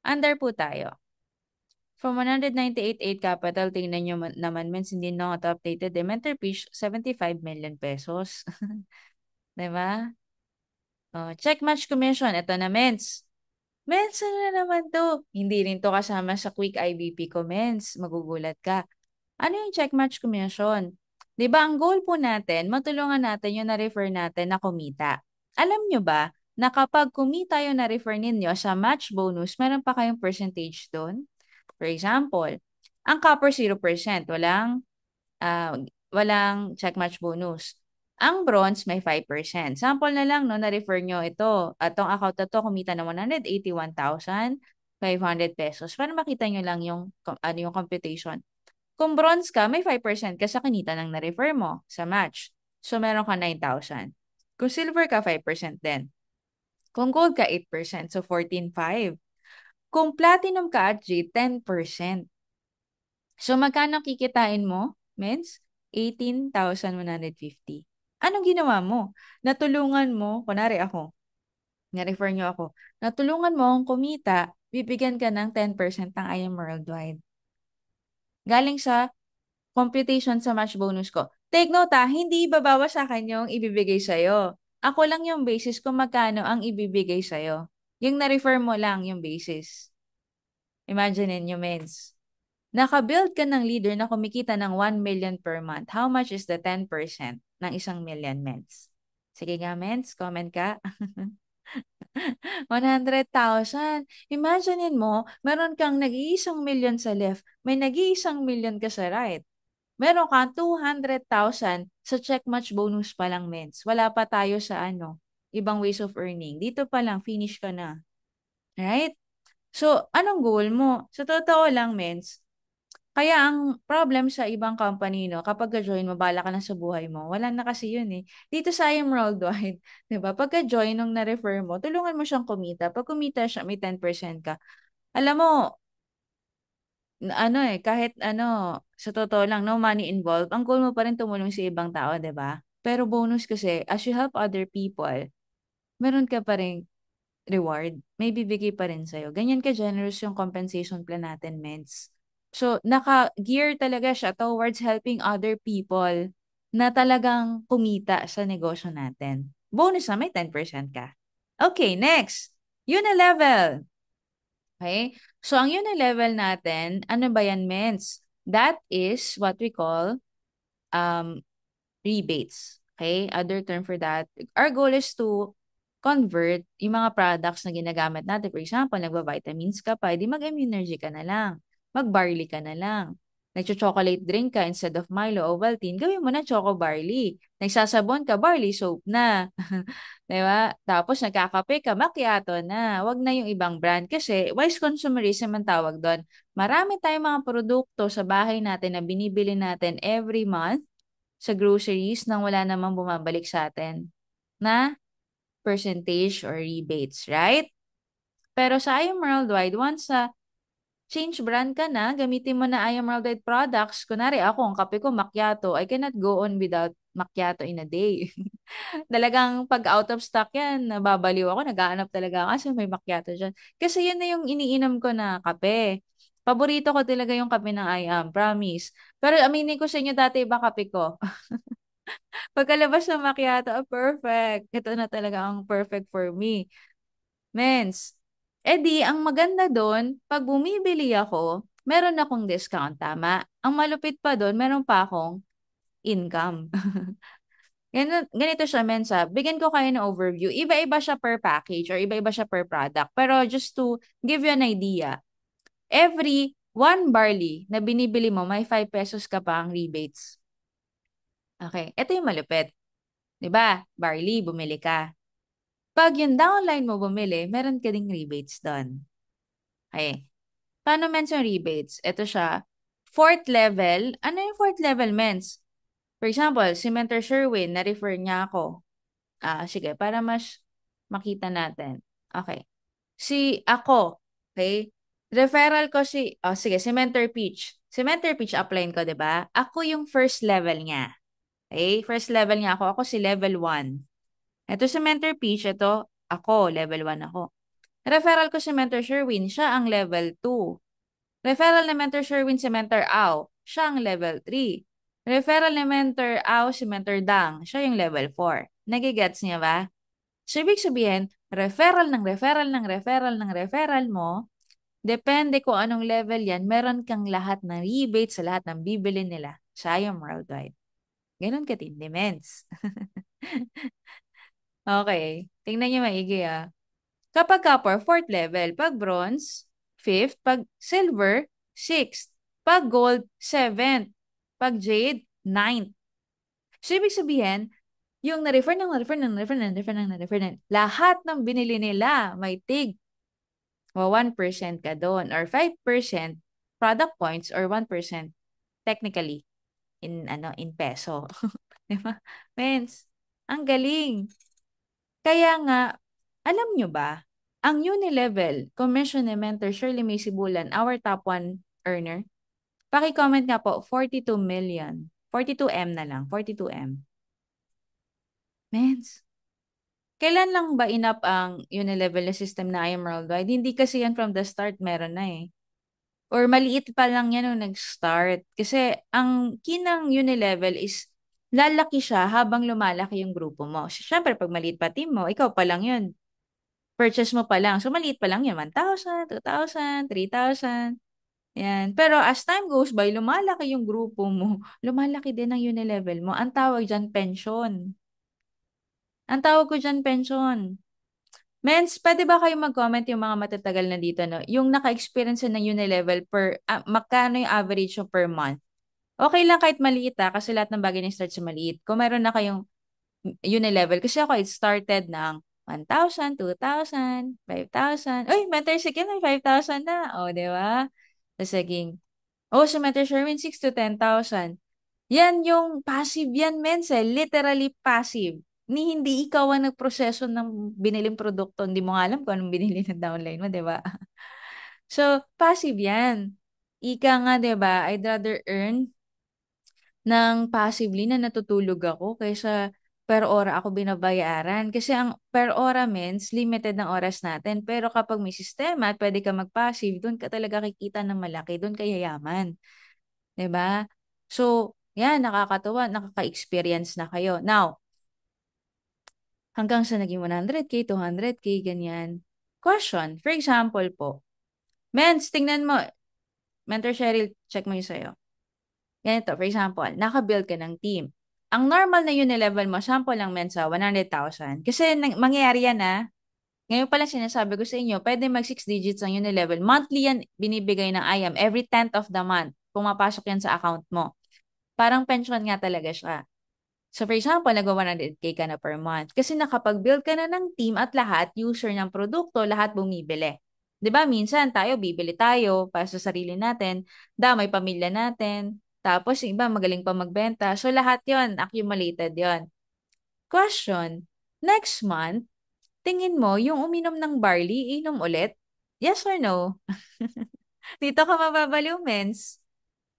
Speaker 1: Under po tayo. From 198.8 capital, tingnan nyo naman, mens, hindi na ito updated. Mentor Fish, 75 million pesos. Diba? Check match commission. Ito na, mens. Mens, ano na naman to? Hindi rin to kasama sa quick IBP ko, Mens. Magugulat ka. Ano yung check match commission? 'Di ba ang goal po natin, matulungan natin yung na-refer natin na kumita. Alam nyo ba na kapag kumita yung na-refer ninyo sa match bonus, meron pa kayong percentage doon? For example, ang copper 0%, ah, walang check match bonus. Ang bronze may 5%. Sample na lang, no, na-refer nyo ito. At tong account na to, kumita ng 181,500 pesos. Para makita nyo lang yung, ano yung computation. Kung bronze ka, may 5% ka sa kinita ng na-refer mo sa match. So, meron ka 9,000. Kung silver ka, 5% din. Kung gold ka, 8%. So, 14,500. Kung platinum ka at G, 10%. So, magkano kikitain mo, Mens? 18,150. Anong ginawa mo? Natulungan mo, kunwari ako, na-refer nyo ako, natulungan mo akong kumita, bibigyan ka ng 10% ng I am Worldwide. Galing sa computation sa match bonus ko. Take note hindi babawas sa akin yung ibibigay sa'yo. Ako lang yung basis kung magkano ang ibibigay sa'yo. Yung na-refer mo lang yung basis. Imagine nyo, Mens. Nakabuild ka ng leader na kumikita ng 1 million per month. How much is the 10% ng 1 million, Mens? Sige nga, Mens, comment ka. 100,000. Imagine mo, meron kang nag-iisang million sa left, may nag-iisang million ka sa right. Meron kang 200,000 sa check match bonus pa lang, Mens. Wala pa tayo sa ibang ways of earning. Dito pa lang, finish ka na. Right? So, anong goal mo? Sa totoo lang, Mens, kaya ang problem sa ibang company, no, kapag ka-join mo, bala ka na sa buhay mo. Wala na kasi yun eh. Dito sa IM Worldwide, di ba? Pagka-join nung na-refer mo, tulungan mo siyang kumita. Pag kumita siya, may 10% ka. Alam mo, kahit sa totoo lang, no money involved, ang goal mo pa rin tumulong sa ibang tao, di ba? Pero bonus kasi, as you help other people, meron ka pa rin reward. May bibigay pa rin sa'yo. Ganyan ka-generous yung compensation plan natin, Meds. So, naka-gear talaga siya towards helping other people na talagang kumita sa negosyo natin. Bonus na may 10% ka. Okay, next. Unilevel. Okay? So, ang unilevel natin, ano ba yan, Meds? That is what we call um, rebates. Okay? Other term for that. Our goal is to convert yung mga products na ginagamit natin. For example, nagba-vitamins ka pa, edi mag-immunergy ka na lang. Mag-barley ka na lang. Nagcho-chocolate drink ka instead of Milo o Ovaltine, gawin mo na choco barley. Nagsasabon ka, barley soap na. 'Di ba? Tapos nagkakape ka, macchiato na. Wag na yung ibang brand kasi wise consumerism ang tawag doon. Marami tayong mga produkto sa bahay natin na binibili natin every month sa groceries nang wala namang bumabalik sa atin na percentage or rebates, right? Pero sa IM Worldwide, once change brand ka na, gamitin mo na IM Worldwide products. Kunwari ako, ang kape ko macchiato. I cannot go on without macchiato in a day. Talagang pag out of stock yan, nababaliw ako. Naghahanap talaga ako kasi may macchiato dyan. Kasi yun na yung iniinom ko na kape. Paborito ko talaga yung kape ng IM, promise. Pero aminin ko sa inyo dati iba kape ko. Pagkalabas ng macchiato, perfect. Ito na talaga ang perfect for me. Mens, edi, ang maganda doon, pag bumibili ako, meron akong discount, tama? Ang malupit pa doon, meron pa akong income. Ganito siya, Mensa. Bigyan ko kayo ng overview. Iba-iba siya per package or iba-iba siya per product. Pero just to give you an idea, every one barley na binibili mo, may 5 pesos ka pa ang rebates. Okay, ito yung malupit. 'Di ba? Barley, bumili ka. Pag yung downline mo bumili, meron ka ding rebates doon. Okay. Paano mens yung rebates? Ito siya. Fourth level. Ano yung fourth level, mens? For example, si Mentor Sherwin, na-refer niya ako. Sige, para mas makita natin. Okay. Si ako, okay? Referral ko sige, si Mentor Peach. Si Mentor Peach, upline ko, 'di ba? Ako yung first level niya. Okay? First level niya ako. Ako si level 1. Ito si Mentor Peach, ito ako, level 1 ako. Referral ko si Mentor Sherwin, siya ang level 2. Referral ni Mentor Sherwin si Mentor Au, siya ang level 3. Referral ni Mentor Au si Mentor Dang, siya yung level 4. Nagigets niya ba? So, ibig sabihin, referral ng referral ng referral ng referral mo, depende kung anong level yan, meron kang lahat ng rebate sa lahat ng bibili nila sa IAM Worldwide. Ganon katindi, mens. Okay. Tingnan niyo maigi ah. Kapag copper, fourth level. Pag bronze, fifth. Pag silver, sixth. Pag gold, seventh. Pag jade, ninth. So, ibig sabihin, yung na-refer ng na-refer ng na-refer ng na-refer ng na-refer ng lahat ng binili nila may tig 1% ka doon or 5% product points or 1% technically in peso. Di ba? Mens, ang galing. Kaya nga, alam nyo ba, ang Unilevel, Commission ni Mentor Shirley May Sibulan, our top one earner, paki-comment nga po, 42 million. 42M na lang, 42M. Mens, kailan lang ba inap ang Unilevel na system na IAM Worldwide? Hindi kasi yan from the start, meron na eh. Or maliit pa lang yan nung nag-start. Kasi ang kinang Unilevel is lalaki siya habang lumalaki yung grupo mo. Siyempre, pag maliit pa team mo, ikaw pa lang yun. Purchase mo pa lang. So, maliit pa lang yun. 1,000, 2,000, 3,000. Yan. Pero as time goes by, lumalaki yung grupo mo. Lumalaki din ang Unilevel mo. Ang tawag dyan, pension. Ang tawag ko dyan, pension. Mens, pwede ba kayo mag-comment yung mga matatagal na dito, no? Yung naka-experience na ng Unilevel magkano yung average yung per month? Okay lang kahit maliit kasi lahat ng bagay na start sa maliit. Kung meron na kayong Unilevel, kasi ako it started ng 1,000, 2,000, 5,000. Uy, Mentor Second, may 5,000 na. O, di ba? Tapos naging, sa Mentor Sherwin, 6 to 10,000. Yan yung passive yan, mens eh. Literally passive. Hindi ikaw ang nagproseso ng biniling produkto. Hindi mo nga alam kung anong binili ng downline mo, di ba? So, passive yan. Ika nga, di ba, I'd rather earn ng passively na natutulog ako kaysa per ora ako binabayaran. Kasi ang per ora means limited ng oras natin. Pero kapag may sistema at pwede ka mag-passive, doon ka talaga kikita ng malaki, doon ka yayaman. 'Di ba? So, yan, nakakatuwa, nakaka-experience na kayo. Now, hanggang sa naging 100K, 200K, ganyan. Question, for example po, Mens, tingnan mo, Mentor Cheryl, check mo yung sa'yo. Ganito, for example, naka-build ka ng team. Ang normal na unilevel mo, sample lang men sa 100,000. Kasi mangyayari yan Ngayon pala sinasabi ko sa inyo, pwede mag 6 digits ang unilevel. Monthly yan binibigay ng IAM. Every 10th of the month, pumapasok yan sa account mo. Parang pension nga talaga siya. So for example, nag-100K ka na per month. Kasi nakapag-build ka na ng team at lahat, user ng produkto, lahat bumibili. 'Di ba? Minsan tayo, bibili tayo para sa sarili natin, may pamilya natin, tapos yung iba magaling pa magbenta. So lahat yon accumulated yon. Question, next month, tingin mo yung uminom ng barley, inom ulit? Yes or no? Dito ka mababaliw, mens.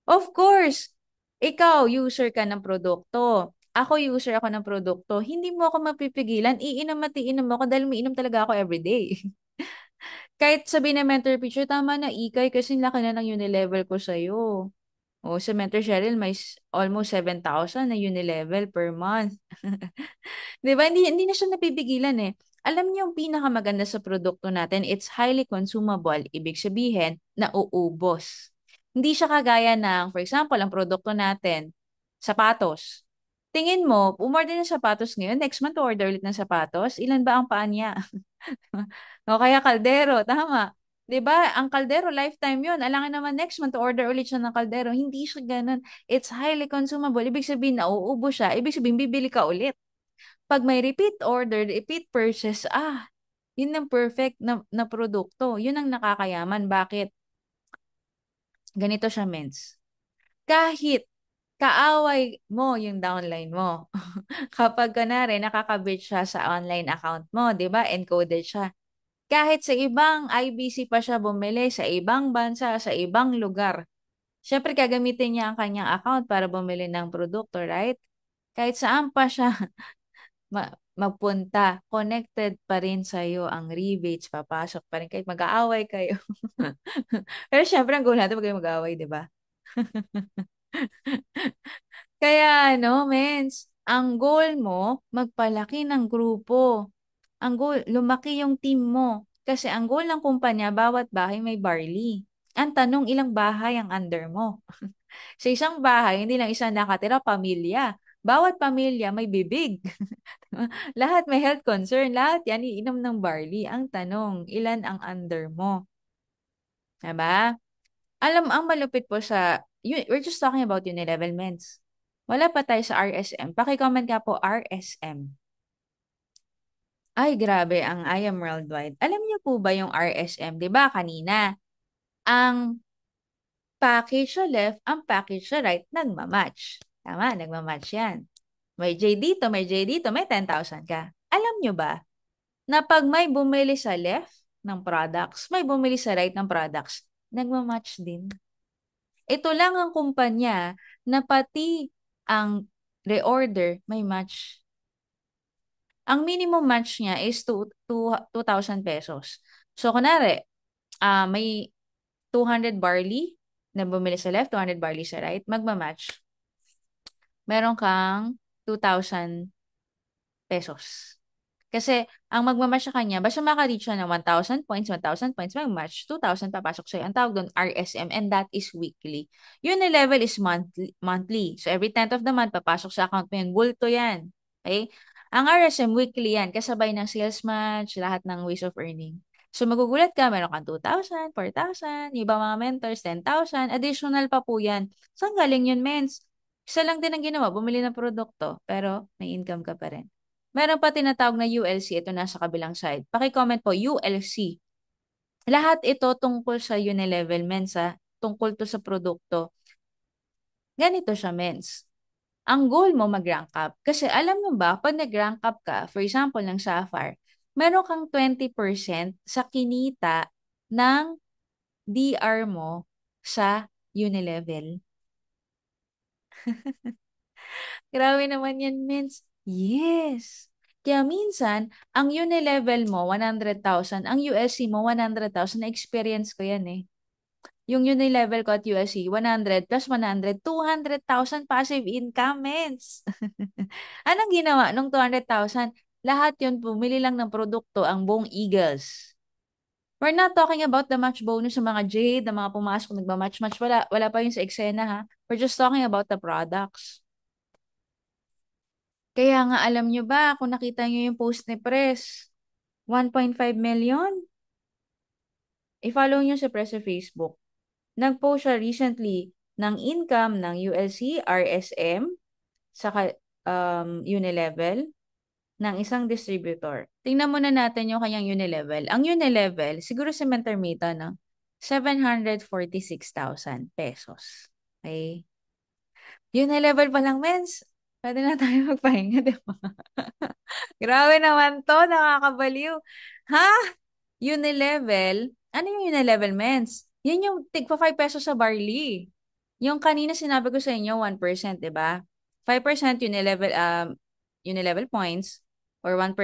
Speaker 1: Of course, ikaw, user ka ng produkto. Ako, user ako ng produkto. Hindi mo ako mapipigilan. Iinom at iinom ako dahil umiinom talaga ako everyday. Kahit sabihin na mentor picture, tama na, ikay, kasi laki na ng unilevel ko sa'yo. O, sa mentor Cheryl, may almost 7,000 na unilevel per month. Di ba? Hindi na siya napipigilan eh. Alam niyo yung pinakamaganda sa produkto natin, it's highly consumable. Ibig sabihin, nauubos. Hindi siya kagaya ng, for example, ang produkto natin, sapatos. Tingin mo, umorder ng sapatos ngayon, next month order ulit ng sapatos, ilan ba ang paa niya? O kaya kaldero, tama. 'Di ba? Ang kaldero, lifetime 'yun. Alangan naman next month order ulit siya ng kaldero. Hindi siya ganun. It's highly consumable. Ibig sabihin, nauubo siya. Ibig sabihin, bibili ka ulit. Pag may repeat order, repeat purchase, yun ang perfect na produkto. Yun ang nakakayaman. Bakit? Ganito siya, mens. Kahit kaaway mo yung downline mo. Kapag kunwari, nakakabit siya sa online account mo, di ba? Encoded siya. Kahit sa ibang IBC pa siya bumili, sa ibang bansa, sa ibang lugar. Siyempre, gagamitin niya ang kanyang account para bumili ng produkto, right? Kahit saan pa siya magpunta, connected pa rin sa'yo ang rebates, papasok pa rin kahit mag-aaway kayo. Pero syempre, ang goal natin huwag kayo mag-aaway, di ba? Kaya mens, ang goal mo, magpalaki ng grupo. Ang goal, lumaki yung team mo. Kasi ang goal ng kumpanya, bawat bahay may barley. Ang tanong, ilang bahay ang under mo? Sa isang bahay, hindi lang isa nakatira, pamilya. Bawat pamilya may bibig. Lahat may health concern. Lahat yan iinom ng barley. Ang tanong, ilan ang under mo? Diba? Alam, ang malupit po sa, we're just talking about Unilevel Mens. Wala pa tayo sa RSM. Paki-comment nga po RSM. Ay, grabe, ang I Am Worldwide. Alam niyo po ba yung RSM? 'Di ba kanina? Ang package sa left, ang package sa right, nagmamatch. Tama, nagmamatch yan. May J dito, may J dito, may 10,000 ka. Alam niyo ba na pag may bumili sa left ng products, may bumili sa right ng products, nagmamatch din. Ito lang ang kumpanya na pati ang reorder may match. Ang minimum match niya is 2,000 pesos. So, kunwari, may 200 barley na bumili sa left, 200 barley sa right, magmamatch. Meron kang 2,000 pesos. Kasi, ang magmamatch sa kanya, basta makareach siya ng 1,000 points, mag-match, 2,000 papasok sa'yo. Ang tawag doon, RSM, and that is weekly. Yun na level is monthly. So, every 10th of the month, papasok sa account mo yan. Bulto yan. Okay? Ang RSM, weekly yan. Kasabay ng sales match, lahat ng ways of earning. So, magugulat ka, meron kang 2,000, 4,000, yung ibang mga mentors, 10,000. Additional pa po yan. Saan galing yun, mens? Isa lang din ang ginawa, bumili ng produkto, pero may income ka pa rin. Meron pa tinatawag na ULC, ito nasa kabilang side. Paki-comment po, ULC. Lahat ito tungkol sa Unilevel Mensa, tungkol to sa produkto. Ganito siya, mens. Ang goal mo mag-rank up. Kasi alam mo ba, pag nag-rank up ka, for example, ng Sapphire, meron kang 20% sa kinita ng DR mo sa Unilevel. Grabe naman yan, mens. Yes. Kaya minsan, ang Unilevel mo, 100,000. Ang USC mo, 100,000. Na-experience ko yan eh. Yung Unilevel ko at USC, 100 plus 100, 200,000 passive income, mens. Anong ginawa nung 200,000? Lahat yun, bumili lang ng produkto ang buong Eagles. We're not talking about the match bonus sa mga Jade, na mga pumasok, nagba-match-match. Wala pa yun sa eksena ha. We're just talking about the products. Kaya nga alam nyo ba, kung nakita nyo yung post ni Press, 1.5 million? I-follow nyo si Press sa Facebook. Nag-post siya recently ng income ng ULC, RSM, saka Unilevel, ng isang distributor. Tingnan muna natin yung kanyang Unilevel. Ang Unilevel, siguro si Mentormita, no? 746,000 pesos. Okay? Unilevel pa lang, mens. Pwede na tayo magpahinga, di ba? Grabe naman to, nakakabaliw. Ha? Unilevel? Ano yung Unilevel, mens? Yan yung tigpa 5 pesos sa barley. Yung kanina sinabi ko sa inyo, 1%, di ba? 5% Unilevel points or 1%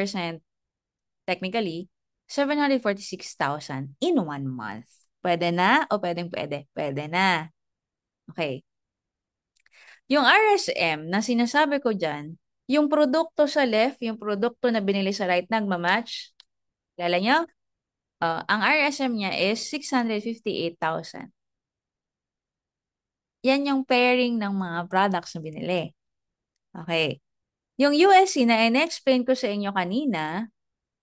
Speaker 1: technically, 746,000 in 1 month. Pwede na o pwedeng pwede? Pwede na. Okay. Yung RSM na sinasabi ko dyan, yung produkto sa left, yung produkto na binili sa right, nagmamatch. Lala nyo? Ang RSM niya is 658,000. Yan yung pairing ng mga products na binili. Okay. Yung USC na in-explain ko sa inyo kanina,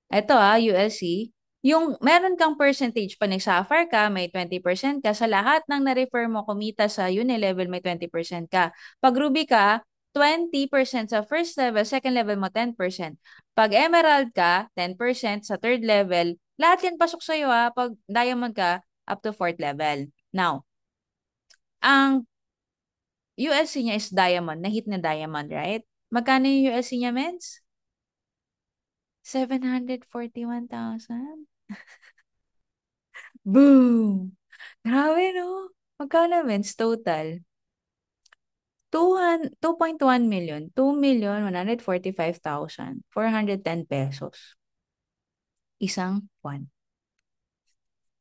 Speaker 1: ito USC, yung meron kang percentage, pag nag-Sapphire ka, may 20% ka. Sa lahat ng na-refer mo kumita sa Unilevel, may 20% ka. Pag Ruby ka, 20% sa first level, second level mo 10%. Pag Emerald ka, 10% sa third level. Lahat yan pasok sa'yo Pag Diamond ka, up to fourth level. Now, ang USC niya is Diamond, na-hit na Diamond, right? Magkano yung USC niya, mens? 741,000? Boom! Grabe, no? Magkano, mens, total? 2.1 million. 2,145,410 pesos. Isang buwan.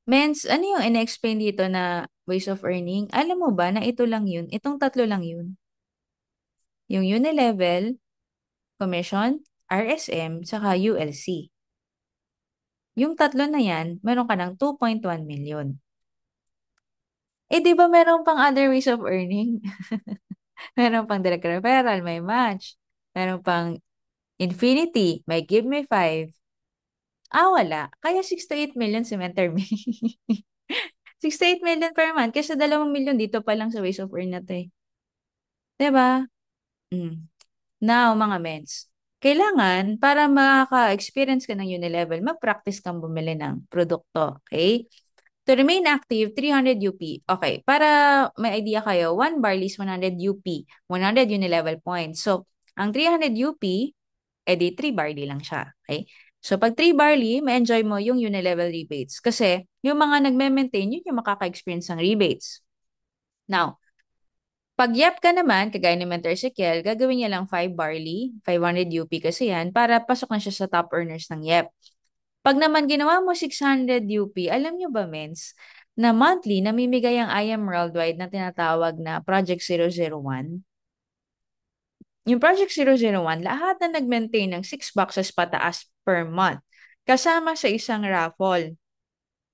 Speaker 1: Mens, ano yung in-explain dito na ways of earning? Alam mo ba na ito lang yun? Itong tatlo lang yun. Yung Unilevel, Commission, RSM, saka ULC. yung tatlo na yan, meron ka ng 2.1 million. Eh, di ba meron pang other ways of earning? Meron pang direct referral, may match. Meron pang Infinity, may Give Me Five. Ah, wala. Kaya 6 to 8 million si Mentor Me. 6 to 8 million per month. Kasi 2 million dito pa lang sa ways of earn na to eh. Diba? Mm. Now, mga mens, kailangan para makaka-experience ka ng Unilevel, mag-practice kang bumili ng produkto. Okay? To remain active, 300 UP. Okay, para may idea kayo, 1 barley is 100 UP, 100 Unilevel points. So, ang 300 UP, edi 3 barley lang siya. Okay? So, pag 3 barley, ma-enjoy mo yung Unilevel rebates. Kasi, yung mga nagme-maintain, yun yung makaka-experience ng rebates. Now, pag yep ka naman, kagaya ni Mentor Ezekiel, gagawin niya lang 5 barley, 500 UP kasi yan, para pasok na siya sa top earners ng yep. Pag naman ginawa mo 600 UP, alam nyo ba, mens, na monthly namimigay ang IM Worldwide na tinatawag na Project 001? Yung Project 001, lahat na nag-maintain ng 6 boxes pataas per month, kasama sa isang raffle.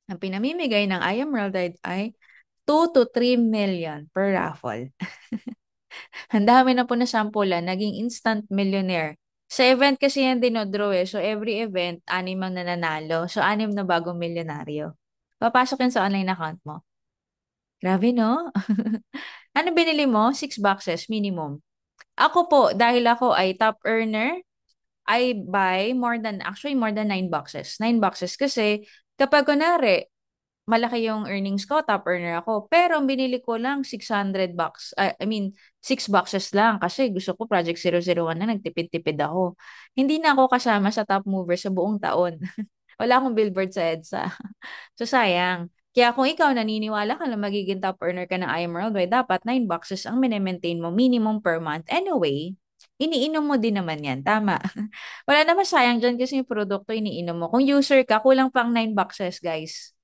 Speaker 1: Ang pinamimigay ng IM Worldwide ay 2 to 3 million per raffle. Ang dami na po na sampulan, naging instant millionaire. Sa event kasi yan dinodraw eh. So every event, 6 ang nananalo. So 6 na bagong milyonaryo. Papasok yan sa online account mo. Grabe no? Ano binili mo? 6 boxes minimum. Ako po, dahil ako ay top earner, I buy actually more than 9 boxes. 9 boxes kasi kapag kunwari, malaki yung earnings ko, top earner ako. Pero ang binili ko lang 600 bucks. I mean, 6 boxes lang kasi gusto ko Project 001 na nagtipid-tipid ako. Hindi na ako kasama sa top mover sa buong taon. Wala akong billboard sa EDSA. So, sayang. Kaya kung ikaw naniniwala ka na magiging top earner ka ng IM Worldwide, dapat 9 boxes ang mine-maintain mo minimum per month. Anyway, iniinom mo din naman yan. Tama. Wala naman sayang dyan kasi yung produkto iniinom mo. Kung user ka, kulang pang 9 boxes, guys.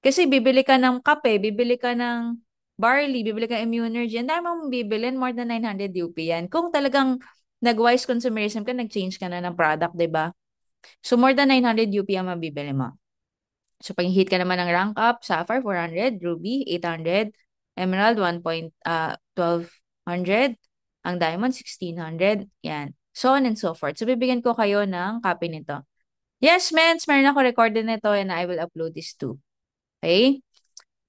Speaker 1: Kasi bibili ka ng kape, bibili ka ng barley, bibili ka ng Immunergy, ang dami mong bibilin, more than 900 UP yan. Kung talagang nag-wise consumerism ka, nag-change ka na ng product, di ba? So, more than 900 UP ang mabibili mo. So, pag hit ka naman ng rank up, Sapphire 400, Ruby 800, Emerald 1.1200, ang Diamond 1600, yan. So on and so forth. So, bibigyan ko kayo ng copy nito. Yes, mens, meron ako recorded nito and I will upload this too. Okay?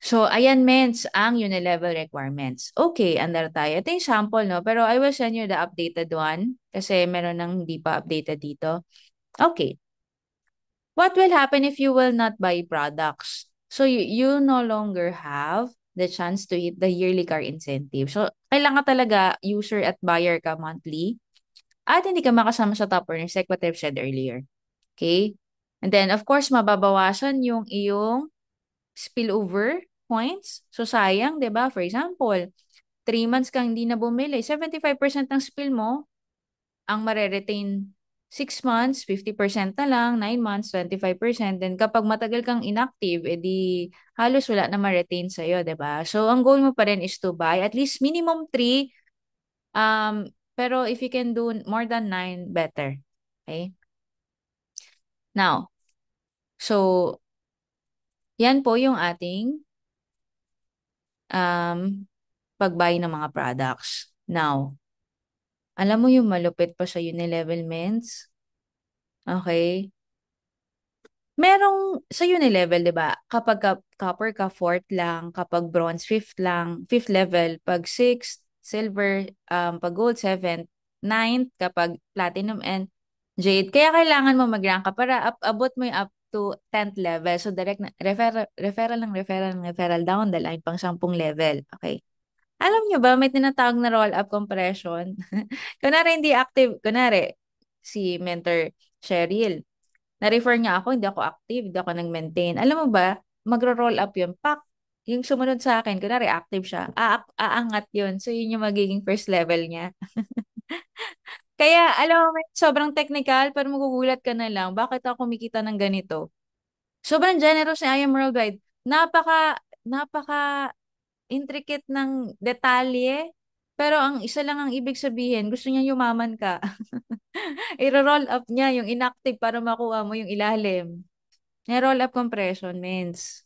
Speaker 1: So, ayan, mens, ang Unilevel requirements. Okay, andar tayo. Ito yung sample, no? Pero I will send you the updated one kasi meron nang hindi pa updated dito. Okay. What will happen if you will not buy products? So, you no longer have the chance to hit the yearly car incentive. So, kailangan talaga user at buyer ka monthly at hindi ka makasama sa top earners like what I've said earlier. Okay? And then, of course, mababawasan yung iyong spillover points. So, sayang, di ba? For example, 3 months kang hindi na bumili. 75% ng spill mo, ang mareretain 6 months, 50% na lang, 9 months, 25%. Then kapag matagal kang inactive, edi halos wala na ma-retain sa'yo, di ba? So, ang goal mo pa rin is to buy at least minimum 3. Pero if you can do more than 9, better. Okay? Now, so, yan po yung ating um, pag-buy ng mga products. Now, alam mo yung malupit pa sa Unilevel Mens? Okay? Merong sa Unilevel, 'di ba? Kapag copper ka fourth lang, kapag bronze fifth lang, fifth level, pag sixth, silver, pag gold seventh, ninth, kapag platinum and jade. Kaya kailangan mo mag-rank ka para abot mo yung up to 10th level. So direct na referral down the line pang 10 level. Okay. Alam nyo ba, may tinatawag na roll-up compression. Kunwari hindi active, kunwari si Mentor Cheryl, na-refer niya ako, hindi ako active, hindi ako nag-maintain. Alam mo ba, magro-roll up yun. Pak! Yung sumunod sa akin, kunwari active siya, aangat yun. So, yun yung magiging first level niya. Kaya, alam mo, sobrang technical, pero magugulat ka na lang, bakit ako kumikita ng ganito? Sobrang generous ni I Am Worldwide. Napaka intricate ng detalye. Pero ang isa lang ang ibig sabihin, gusto niya yumaman ka. I-roll up niya yung inactive para makuha mo yung ilalim. May roll-up compression means.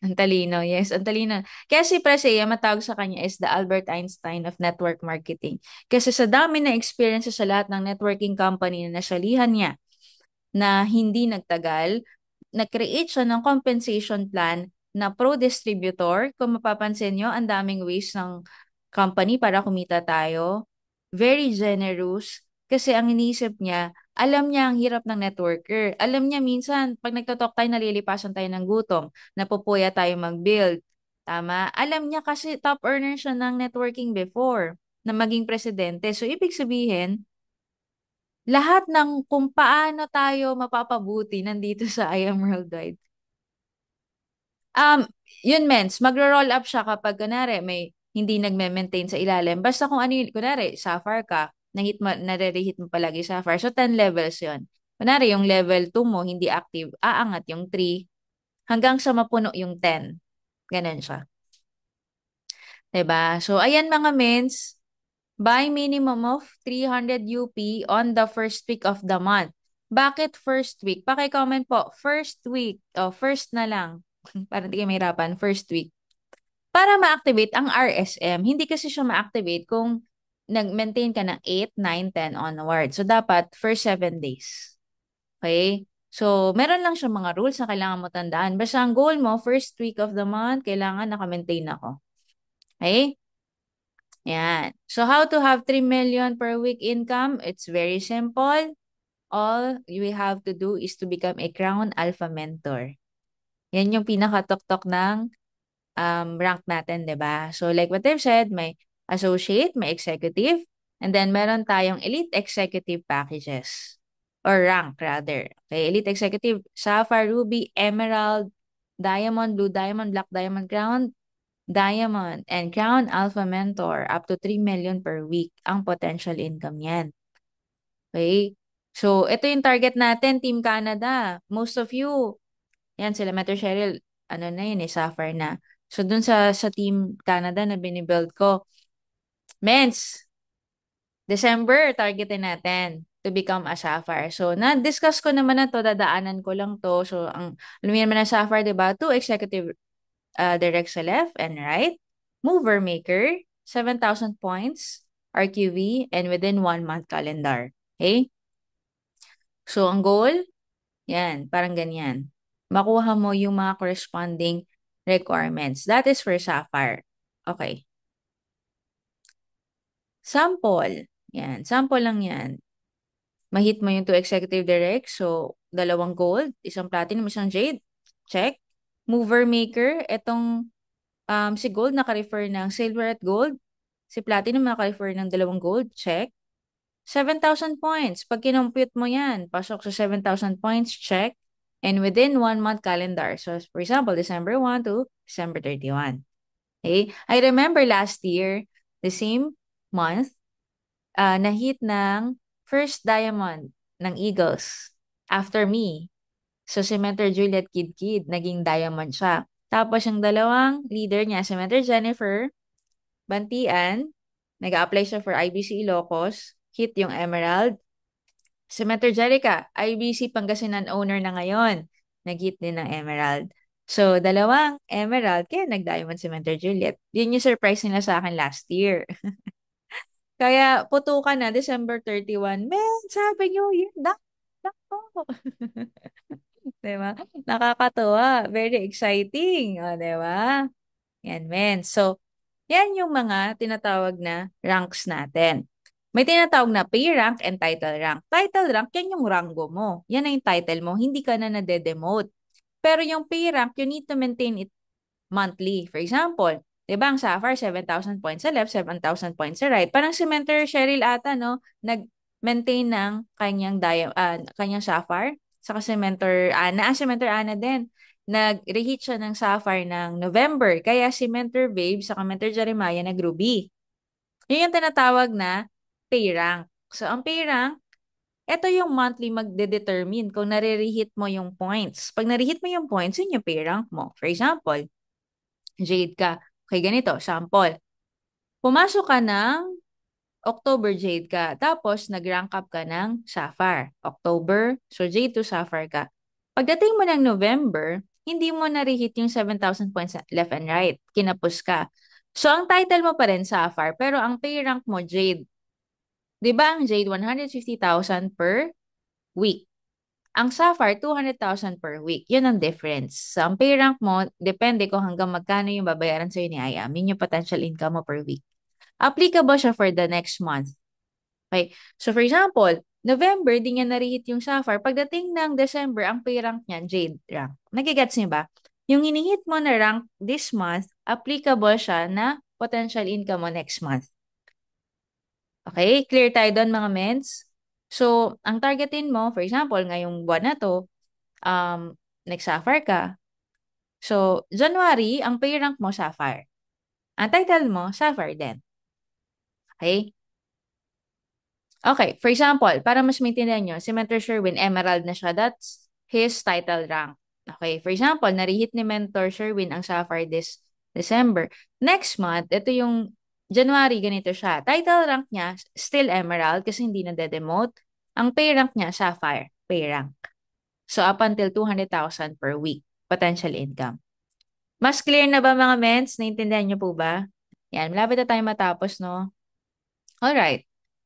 Speaker 1: Ang talino, yes, ang talino. Kaya si Presea, matawag sa kanya is the Albert Einstein of network marketing. Kasi sa dami na experiences sa lahat ng networking company na nasalihan niya na hindi nagtagal, nag-create siya ng compensation plan na pro-distributor. Kung mapapansin nyo, ang daming ways ng company para kumita tayo. Very generous. Kasi ang iniisip niya, alam niya ang hirap ng networker. Alam niya minsan, pag nagtotalk tayo, nalilipasan tayo ng gutom. Napupuya tayo mag-build. Tama? Alam niya kasi top earner siya ng networking before na maging presidente. So, ibig sabihin, lahat ng kung paano tayo mapapabuti nandito sa I Am Worldwide. Um, Yun mens, magro-roll up siya kapag kunwari may hindi nagme-maintain sa ilalim. Basta kung ano yun, kunwari, sapphire ka, nahit mo, nare-reheat mo palagi sapphire. So, 10 levels yun. Kunwari, yung level 2 mo, hindi active, aangat yung 3 hanggang sa mapuno yung 10. Ganun siya. 'Di ba? So, ayan mga mens, buy minimum of 300 UP on the first week of the month. Bakit first week? Paki-comment po, first week. O, first na lang. Para hindi kayo mahirapan, first week. Para ma-activate ang RSM, hindi kasi siya ma-activate kung nag-maintain ka ng 8, 9, 10 onward. So, dapat first 7 days. Okay? So, meron lang siya mga rules na kailangan mo tandaan. Basta ang goal mo, first week of the month, kailangan naka-maintain ako. Okay? Yan. So, how to have 3 million per week income? It's very simple. All you have to do is to become a Crown Alpha Mentor. Yan yung pinakatok-tok ng rank natin, 'di ba? So, like what I've said, may associate, may executive, and then meron tayong elite executive packages. Or rank, rather. Okay, elite executive, Sapphire, Ruby, Emerald, Diamond, Blue Diamond, Black Diamond, Crown, Diamond and Crown Alpha Mentor up to 3 million per week ang potential income niyan. Okay? So, ito yung target natin, Team Canada. Most of you, yan sila Metro Cheryl, ano na yun Sapphire na. So, dun sa Team Canada na binibuild ko, Mens, December, targetin natin to become a Sapphire. So, na-discuss ko naman na to, dadaanan ko lang to. So, ang alam naman ng Sapphire, di ba? 2 executive direct sa left and right. Mover maker, 7,000 points, RQV, and within 1 month calendar. Okay? So, ang goal, yan, parang ganyan. Makuha mo yung mga corresponding requirements. That is for Sapphire. Okay. Sample. Yan, sample lang yan. Mahit mo yung 2 executive direct. So, 2 gold, isang platinum, isang jade. Check. Mover maker, etong si gold naka-refer ng silver at gold. Si platinum naka-refer ng 2 gold. Check. 7,000 points. Pag kinompute mo yan, pasok sa 7,000 points. Check. And within 1 month calendar. So, for example, December 1 to December 31. Okay? I remember last year, the same month, na-hit ng first diamond ng Eagles after me. So, si Mentor Juliet Kid naging diamond siya. Tapos, yung dalawang leader niya, si Mentor Jennifer Bantian, nag-apply siya for IBC Ilocos, hit yung Emerald. Si Mentor Jerica, IBC Pangasinan owner na ngayon, nag-hit din ng Emerald. So, dalawang Emerald, kaya nag-diamond si Mentor Juliet. Yun yung surprise nila sa akin last year. Kaya, putukan na, December 31. Men, sabi nyo, yun, dako. Diba? Nakakatuwa. Very exciting. O, diba? Yan, men. So, yan yung mga tinatawag na ranks natin. May tinatawag na pay rank and title rank. Title rank, yan yung rango mo. Yan na yung title mo. Hindi ka na nade-demote. Pero yung pay rank, you need to maintain it monthly. For example, di ba ang Sapphire, 7,000 points sa left, 7,000 points sa right. Parang si Mentor Cheryl ata, no? Nag-maintain ng kanyang Sapphire. Saka si Mentor Ana. Si Mentor Ana din. Nag-reheat siya ng Sapphire ng November. Kaya si Mentor Babe, saka Mentor Jeremiah, nag-Ruby. Yun yung tinatawag na pay rank. So, ang pay rank, ito yung monthly magde-determine kung nare-reheat mo yung points. Pag nare-reheat mo yung points, yun yung pay rank mo. For example, Jade ka. Okay, ganito, sample. Pumasok ka ng October Jade ka. Tapos, nag-rank up ka ng Sapphire. October, so Jade to Sapphire ka. Pagdating mo ng November, hindi mo na-reheat yung 7,000 points left and right. Kinapos ka. So, ang title mo pa rin Sapphire, pero ang pay rank mo Jade. 'Di ba ang Jade 150,000 per week? Ang Sapphire 200,000 per week. Yun ang difference. So, ang pay rank mo, depende kung hanggang magkano yung babayaran sa'yo ni IAM. Yun yung potential income mo per week. Applicable siya for the next month. Okay. So, for example, November, di niya na-reheat yung Sapphire. Pagdating ng December, ang pay rank niyan, Jade rank. Nagigets niyo ba? Yung inihit mo na rank this month, applicable siya na potential income mo next month. Okay? Clear tayo doon mga mens? So, ang targetin mo, for example, ngayong buwan na to, nag-Sapphire ka. So, January, ang pay rank mo, Sapphire. Ang title mo, Sapphire din. Okay? Okay, for example, para mas maintindihan nyo, si Mentor Sherwin, Emerald na siya. That's his title rank. Okay, for example, narihit ni Mentor Sherwin ang Sapphire this December. Next month, ito yung January, ganito siya. Title rank niya, still Emerald kasi hindi na de-demote. Ang pay rank niya, Sapphire, pay rank. So, up until 200,000 per week, potential income. Mas clear na ba mga mens? Naintindihan niyo po ba? Yan, malapit na tayo matapos, no? Alright.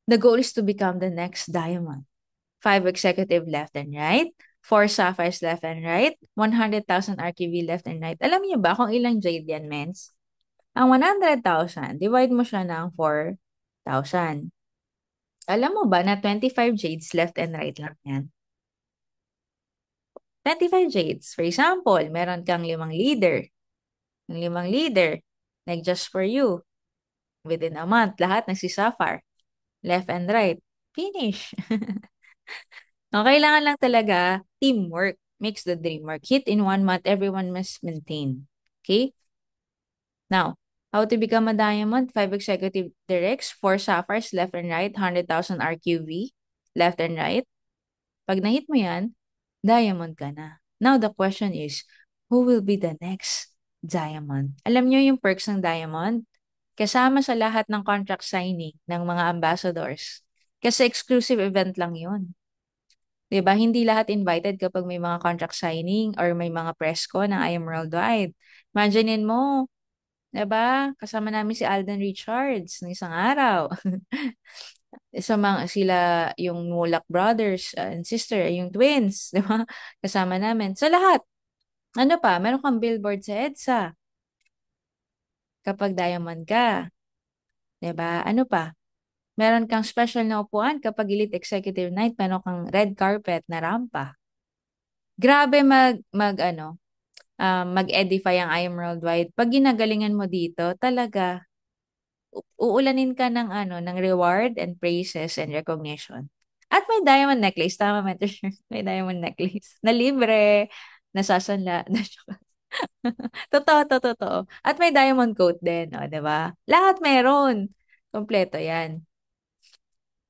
Speaker 1: The goal is to become the next diamond. 5 executive left and right, 4 sapphires left and right, 100,000 RQV left and right. Alam niyo ba kung ilang jade yan, mens? Ang 100,000, divide mo siya ng 4,000. Alam mo ba na 25 jades left and right lang yan? 25 jades. For example, meron kang 5 leader. Yung 5 leader, like just for you, within a month, lahat nagsisapphire. Left and right. Finish. No, kailangan lang talaga teamwork makes the dream work. Hit in 1 month, everyone must maintain. Okay? Now, how to become a diamond? 5 executive directs, 4 sapphires, left and right, 100,000 RQV, left and right. Pag na-hit mo yan, diamond ka na. Now, the question is, who will be the next diamond? Alam nyo yung perks ng diamond? Kasama sa lahat ng contract signing ng mga ambassadors. Kasi exclusive event lang yun. 'Di ba? Hindi lahat invited kapag may mga contract signing or may mga press ko ng I Am Worldwide. Imaginein mo, 'di ba? Kasama namin si Alden Richards ng isang araw. Sa mga sila yung Mulak brothers and sister, yung twins, 'di ba? Kasama namin. Sa lahat. Ano pa? Meron kang billboard sa EDSA kapag diamond ka, 'di ba? Ano pa? Meron kang special na upuan kapag Elite Executive Night, meron kang red carpet na rampa. Grabe mag-edify ang I Am Worldwide. Pag ginagalingan mo dito, talaga, uulanin ka ng ng reward and praises and recognition. At may diamond necklace, tama Mentor Sher? May diamond necklace na libre, nasasanla. Totoo, totoo. At may diamond coat din, o, 'di ba? Lahat meron. Kompleto 'yan.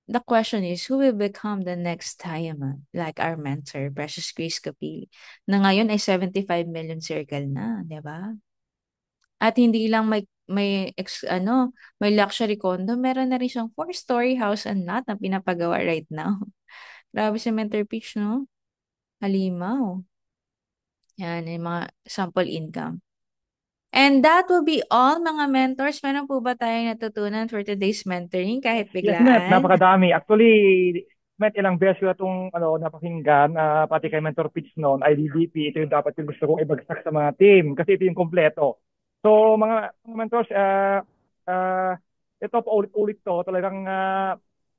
Speaker 1: The question is, who will become the next diamond? Like our mentor, Precious Grace Capili, na ngayon ay 75 million circle na, 'di ba? At hindi lang may luxury condo, meron na rin siyang 4-story house and lot na pinapagawa right now. Grabe si Mentor Peach, no? Halimaw. Yan, yung mga sample income. And that will be all, mga mentors. Meron po ba tayong natutunan for today's mentoring kahit
Speaker 2: Yes, Matt,
Speaker 1: biglaan?
Speaker 2: napakadami. Actually, Matt, ilang beses ko itong napakinggan, pati kay Mentor Pitch noon, IDDP, ito yung dapat yung gusto kong ibagsak sa mga team kasi ito yung kompleto. So, mga mentors, ito pa ulit-ulit to, talagang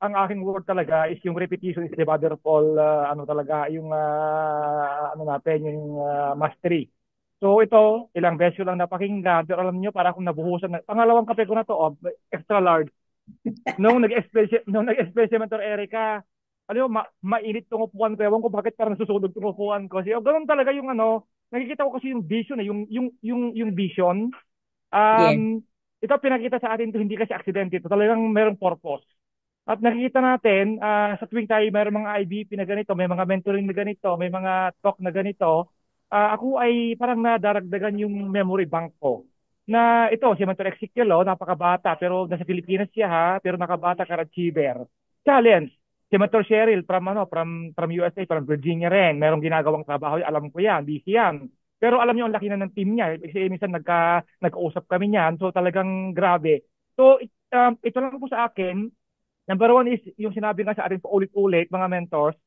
Speaker 2: ang aking word talaga is yung repetition is the mother of all, talaga, yung natin, yung mastery. So ito, ilang beses ko lang napakinggan, pero alam niyo, para akong nabuhusan. Pangalawang kape ko na to, extra large. Nung nag-especial Mentor Erica, alam mo, mainit tong upuan ko. Ewan ko bakit parang nasusunog tong upuan ko. Kasi, ganun talaga yung nakikita ko kasi yung vision, yung vision.
Speaker 1: Yeah.
Speaker 2: Ito pinakita sa atin, ito hindi kasi accident ito. Talagang merong purpose. At nakikita natin, sa tuwing tayo mayroong mga IBP na ganito, may mga mentoring na ganito, may mga talk na ganito, ako ay parang nadaragdagan yung memory bank ko na ito, si Mentor Ezekiel, napakabata, pero nasa Pilipinas siya ha, pero nakabata ka achiever. Challenge. Si Mentor Cheryl from USA, from Virginia rin. Merong ginagawang trabaho, alam ko yan, busy yan. Pero alam niyo ang laki na ng team niya. Kasi minsan nagkausap kami niyan. So talagang grabe. So ito lang po sa akin. Number one is yung sinabi nga sa atin po ulit-ulit, mga mentors,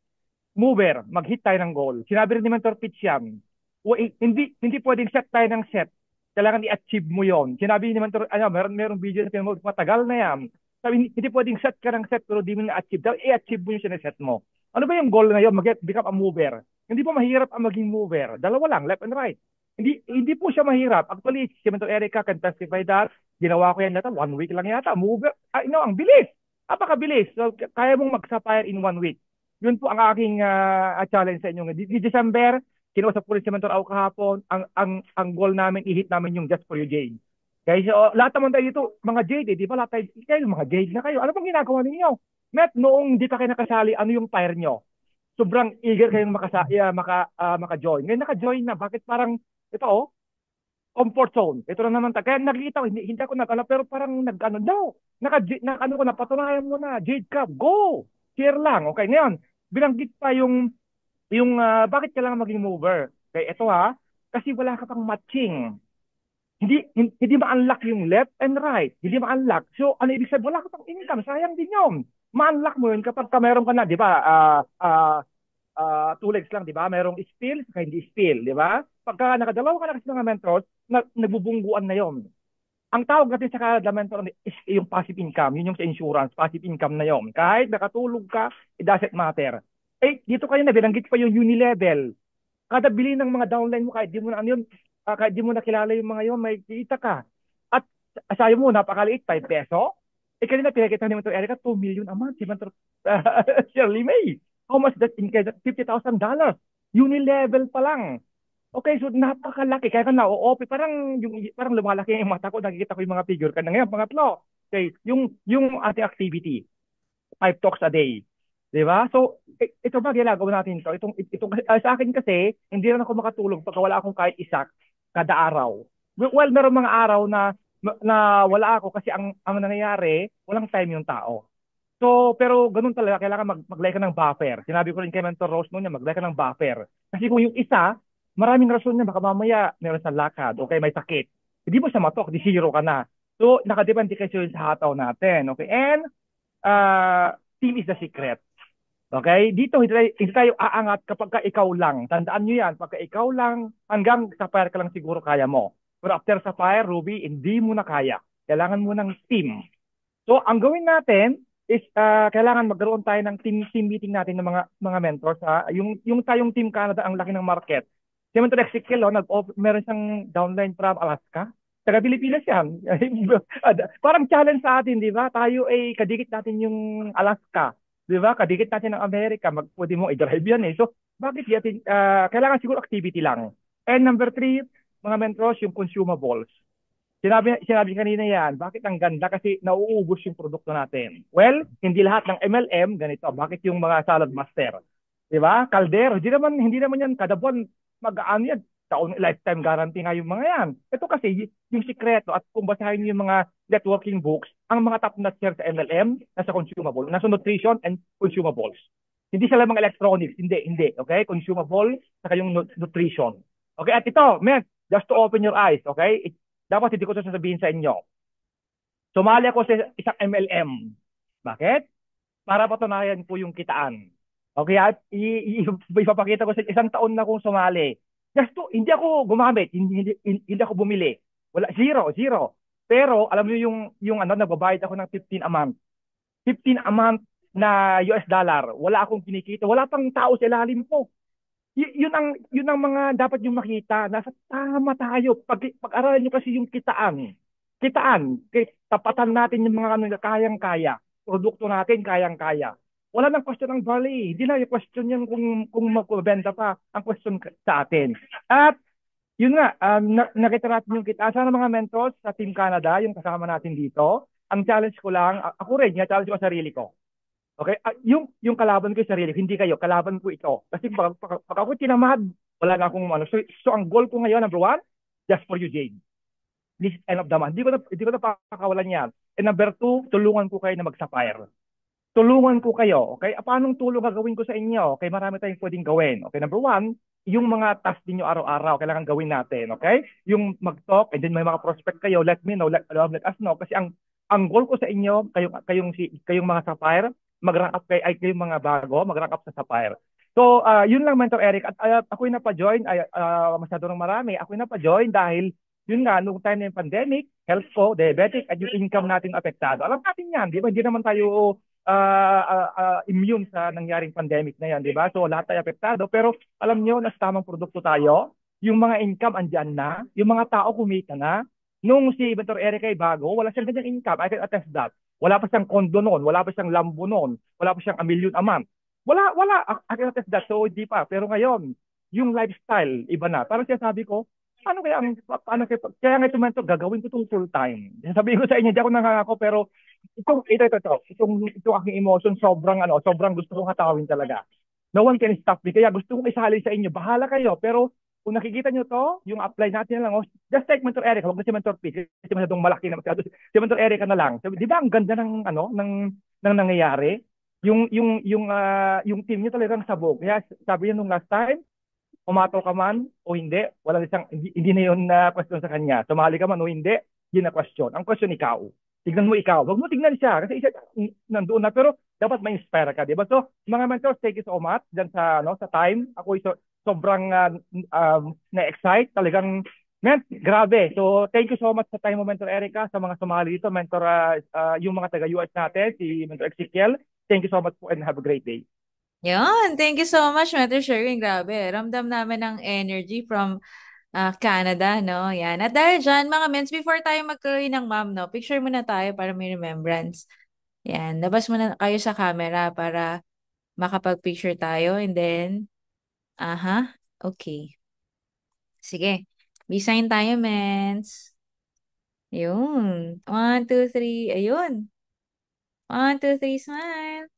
Speaker 2: mover, mag-hit tayo ng goal. Sinabi rin ni Mentor Pitch yan. Hindi pwedeng set tayo ng set. Kailangan i-achieve mo yon. Sinabi ni Mentor, meron video na pinag matagal na yan. Sabi, hindi pwedeng set ka ng set pero di mo na-achieve. Dapat i-achieve mo yung sineset mo. Ano ba yung goal ngayon? Become a mover. Hindi po mahirap ang maging mover. Dalawa lang, left and right. Hindi po siya mahirap. Actually, si Mentor Erica can testify that. Ginawa ko yan yata, 1 week lang yata. Mover. Ang bilis. Napakabilis. So, kaya mong mag-sapphire in 1 week. Yun po ang aking challenge sa inyo. Di December, kinausap ko rin si Mentor Au kahapon, ang goal namin, i-hit namin yung Just for You Jade. Guys, lahat naman tayo dito, mga Jade, di ba? Lahat tayo, kayo, mga Jade na kayo. Ano bang ginagawa ninyo? Met, noong di pa kayo nakasali, ano yung fire nyo? Sobrang eager kayong maka-join. Ngayon naka-join na. Bakit parang, ito comfort zone. Ito na naman. Kaya nakikita ko, hindi ako nag-ano, pero parang nag-ano daw. Ano ko na, patunayan mo na, Jade Cup, go! Share lang. Okay, ngayon, binanggit pa yung bakit kailangan maging mover. Okay, ito kasi wala ka pang matching. Hindi ma-unlock yung left and right. Hindi ma-unlock. So, ano ibig sabihin? Wala ka pang income. Sayang din yun. Ma-unlock mo yun kapag meron ka na, di ba? 2 legs lang, di ba? Merong spill, saka hindi spill, di ba? Pagka nakadalawa ka na kasi mga mentors, nagbubungguan na yon. Ang tawag natin sa Canada mentor is yung passive income. Yun yung sa insurance, passive income na yon. Kahit nakatulog ka, it doesn't matter. Dito kayo na binanggit pa yung unilevel. Kada bili ng mga downline mo, kahit di mo na ano yun, kahit di mo nakilala yung mga yon, may kita ka. At sayo mo, napakaliit, 5 peso. Kanina pinakita ni Mentor Erica, 2 million a month. Si Mentor Shirley May. How much that in $50,000? Unilevel pa lang. Okay, so napakalaki. Kaya ka na-OP. Parang lumalaki yung mata ko. Nakikita ko yung mga figure. Kaya ngayon, pangatlo. Okay, yung ating activity. 5 talks a day. Di ba? So, ito ba ginagawa natin ito? Sa akin kasi, hindi rin ako makatulog pagka wala akong kahit isa kada araw. Well, meron mga araw na wala ako kasi ang nangyayari, walang time yung tao. So, pero ganun talaga, kailangan mag-lay ka ng buffer. Sinabi ko rin kay Mentor Rose noon niya, mag-lay ka ng buffer. Kasi kung yung isa, maraming rason niya, baka mamaya meron sa lakad, okay, may sakit. Hindi mo siya matok, di zero ka na. So, nakadepende kasi sa hataw natin. Okay, and team is the secret. Okay? Dito, hindi tayo aangat kapag ka ikaw lang. Tandaan nyo yan, pagka ikaw lang, hanggang sa fire ka lang siguro kaya mo. Pero after sa fire, Ruby, hindi mo na kaya. Kailangan mo ng team. So, ang gawin natin is kailangan magkaroon tayo ng team meeting natin ng mga mentors. Yung tayong Team Canada, ang laki ng market. Si Mentor Ezekiel, meron siyang downline from Alaska. Taga Pilipinas yan. Parang challenge sa atin, di ba? Tayo ay kadikit natin yung Alaska. Di ba? Kadikit natin ng Amerika. Pwede mo i-drive yan eh. So, bakit yatin? Kailangan siguro activity lang. And number 3, mga mentors, yung consumables. Sinabi kanina yan, bakit ang ganda? Kasi nauubos yung produkto natin. Well, hindi lahat ng MLM ganito. Bakit yung mga salad master? Di ba? Caldero, hindi naman yan kada buwan mag-aano yan. Lifetime guarantee nga yung mga yan. Ito kasi yung sikreto at kung basahin niyo yung mga networking books, ang mga top notch sa MLM, nasa consumable, nasa nutrition and consumables. Hindi sila mga electronics, hindi. Okay? Consumable, saka yung nutrition. Okay? At ito, just to open your eyes, okay? Dapat hindi ko ito sasabihin sa inyo. Sumali ako sa isang MLM. Bakit? Para patunayan ko yung kitaan. Okay, at ipapakita ko sa isang taon na akong sumali. Hindi ako gumamit, hindi ako bumili. Wala, zero. Pero alam niyo yung nagbabayad ako ng 15 a month. 15 a month na US dollar. Wala akong kinikita. Wala pang tao sa ilalim ko. Yun ang mga dapat yung makita. Nasa tama tayo. Pag-aralan nyo kasi yung kitaan. Tapatan natin yung mga kayang-kaya. Produkto natin, kayang-kaya. Wala nang question ng value. Hindi na yung question yan kung magbenta pa. Ang question sa atin. At yun nga, nakita natin yung kitaan. Sana mga mentors sa Team Canada, yung kasama natin dito, ang challenge ko lang, ako rin, challenge ko ang sarili ko. Okay? Yung kalaban ko yung sarili, hindi kayo, kalaban ko ito. Kasi pag ako tinamad, wala na akong ano. So ang goal ko ngayon, number 1, just for you, Jade. This is end of the month. Hindi ko na pakakawalan yan. And number 2, tulungan ko kayo na mag-sapphire. tulungan ko kayo. Okay? Paanong tulong gagawin ko sa inyo? Okay, marami tayong pwedeng gawin. Okay, number one, yung mga task niyo araw-araw, kailangan gawin natin. Okay? Yung mag-talk, and then may mga prospect kayo, let me know, let us know. Kasi ang goal ko sa inyo, kayong mga Sapphire, mag-rank up kayong mga bago, mag-rank up sa Sapphire. So, yun lang, Mentor Eric. At ako'y napa-join, masyado nang marami. Ako'y napa-join dahil, yun nga, nung time na yung pandemic, health ko, diabetic, at yung income natin apektado. Alam natin yan, di ba? Hindi naman tayo immune sa nangyaring pandemic na yan, di ba? So, lahat tayo apektado. Pero, alam nyo, nasa tamang produkto tayo. Yung mga income andyan na. Yung mga tao kumita na. Nung si Mentor Eric ay bago, wala siyang ganyang income. I can attest that. Wala pa siyang condo noon, wala pa siyang Lambo noon, wala pa siyang a million a month. Wala. I can attest that. So, hindi pa. Pero ngayon, yung lifestyle, iba na. Parang sinasabi ko, kaya nga ito man to, gagawin ko itong full time. Sabihin ko sa inyo, hindi ako nangangako, pero itong aking emotion, sobrang gusto kong hatawin talaga. No one can stop me. Kaya gusto kong isali sa inyo. Bahala kayo. Pero kung nakikita nyo to, yung apply natin na lang, just take Mentor Eric, huwag na si Mentor P, kasi masyadong malaki na masyado. Si Mentor Eric na lang. So, di ba ang ganda ng nangyayari? Yung team niya talagang sabog. Kaya sabi niya nung last time, pumatol ka man o hindi, hindi na yun na question sa kanya. Sumali ka man o hindi, yun na question. Ang question ikaw. Tignan mo ikaw. Huwag mo tignan siya kasi siya nandoon na pero dapat ma-inspire ka, di ba? So, mga mentors, thank you so much dyan sa time. Ako sobrang na-excite. Talagang, man, grabe. So, thank you so much sa time mo, Mentor Erica, sa mga sumali dito. Mentor, yung mga taga-US natin, si Mentor Ezekiel. Thank you so much po and have a great day.
Speaker 1: Yun, thank you so much, Mentor Sherwin. Grabe, ramdam namin ang energy from Canada, no? Yan. At dahil dyan, mga mens, before tayo magtuloy ng ma'am, no? Picture muna tayo para may remembrance. Yan, labas muna kayo sa camera para makapag-picture tayo. And then, okay. Sige, B-sign tayo, mens. Yun. 1, 2, 3. Ayun. 1, 2, 3, smile.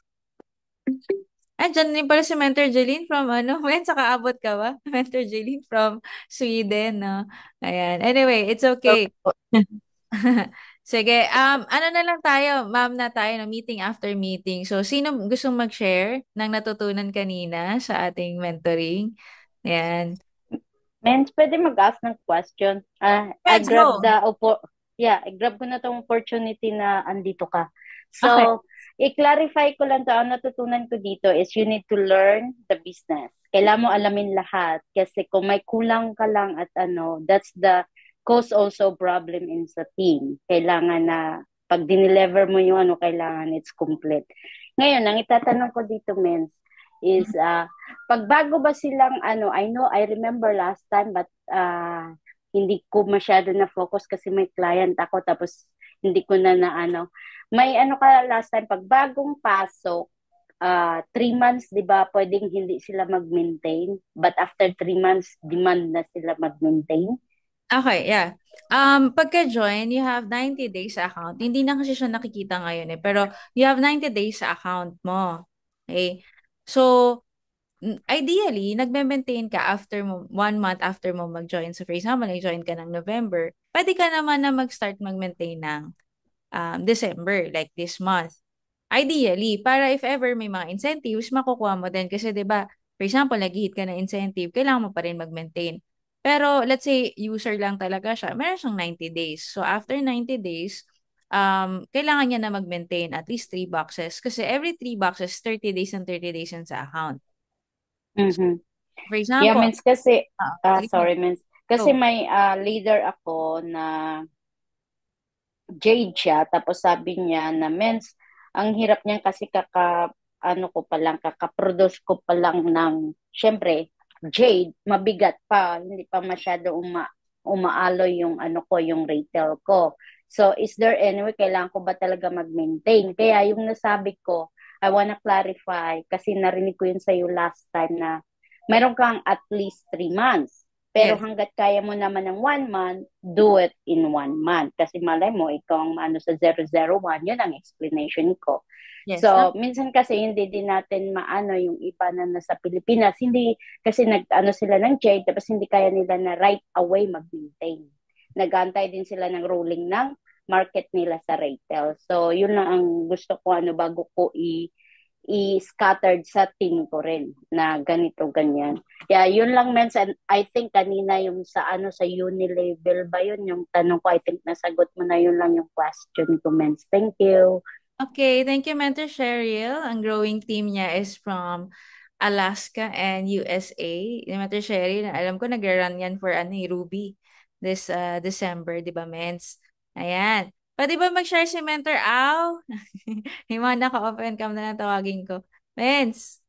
Speaker 1: Dyan din pala si Mentor Jeline from men, saka abot ka ba? Mentor Jeline from Sweden, no? Ayan. Anyway, it's okay. Sige, ano na lang tayo, ma'am na tayo, no? Meeting after meeting. So, sino gustong mag-share ng natutunan kanina sa ating mentoring? Ayan.
Speaker 3: Mens, pwede mag-ask ng question.
Speaker 1: Let's go.
Speaker 3: I grab ko na tong opportunity na andito ka.
Speaker 1: Okay.
Speaker 3: So, i-clarify ko lang to. Ang natutunan ko dito is you need to learn the business. Kailangan mo alamin lahat. Kasi kung may kulang ka lang at that's the cause also problem in sa team. Kailangan na pag dinelever mo yung kailangan it's complete. Ngayon, ang itatanong ko dito, Mens, is pag bago ba silang I remember last time but hindi ko masyado na focus kasi may client ako tapos hindi ko na may ka last time pag bagong pasok 3 months, di ba, pwedeng hindi sila mag-maintain but after 3 months demand na sila mag-maintain.
Speaker 1: Okay, yeah. Pagka-join, you have 90 days sa account. Hindi na kasi siya nakikita ngayon eh, pero you have 90 days sa account mo. Okay? So, ideally, nagme-maintain ka after mo, 1 month after mo mag-join. So, for example, nag-join ka ng November, pwede ka naman na mag-start mag-maintain ng December, like this month. Ideally, para if ever may mga incentives, makukuha mo din. Kasi 'di ba, for example, nag-hit ka ng incentive, kailangan mo pa rin mag-maintain. Pero let's say user lang talaga siya, meron siyang 90 days. So after 90 days, kailangan niya na mag-maintain at least 3 boxes. Kasi every 3 boxes, 30 days and 30 days yan sa account.
Speaker 3: Mm-hmm.
Speaker 1: For
Speaker 3: Yeah,
Speaker 1: example,
Speaker 3: Mens, kasi
Speaker 1: sige,
Speaker 3: Mens, kasi
Speaker 1: go.
Speaker 3: may leader ako na Jade siya, tapos sabi niya na Mens, ang hirap niyan kasi kakaproduce ko pa lang ng, syempre, Jade, mabigat pa, hindi pa masyado umaaloy yung yung retail ko. So, is there any way, kailangan ko ba talaga mag-maintain? Kaya yung nasabi ko, I wanna clarify, kasi narinig ko yun sa'yo last time na meron kang at least 3 months. Pero
Speaker 1: Yes.
Speaker 3: hanggat kaya mo naman ng 1 month, do it in 1 month. Kasi malay mo, ikaw ang sa 001, yun ang explanation ko.
Speaker 1: Yes.
Speaker 3: So, minsan kasi hindi din natin yung iba na nasa Pilipinas. Hindi, kasi sila ng Jade, tapos hindi kaya nila na right away mag-maintain. Nag-aantay din sila ng rolling ng market nila sa retail. So, yun lang ang gusto ko ano bago ko i-scattered sa team ko rin na ganito, ganyan. Yeah, yun lang, Mens. And I think kanina yung sa ano sa Unilevel ba yun yung tanong ko. I think nasagot mo na yun lang yung question ko, Mens. Thank you.
Speaker 1: Okay, thank you, Mentor Cheryl. Ang growing team niya is from Alaska and USA. Yung Mentor Cheryl, alam ko nag-run yan for ano, Ruby this December, di ba, Mens? Ayan. Pwede ba mag-share si Mentor Au? Yung mga naka-open cam na lang tawagin ko. Mens,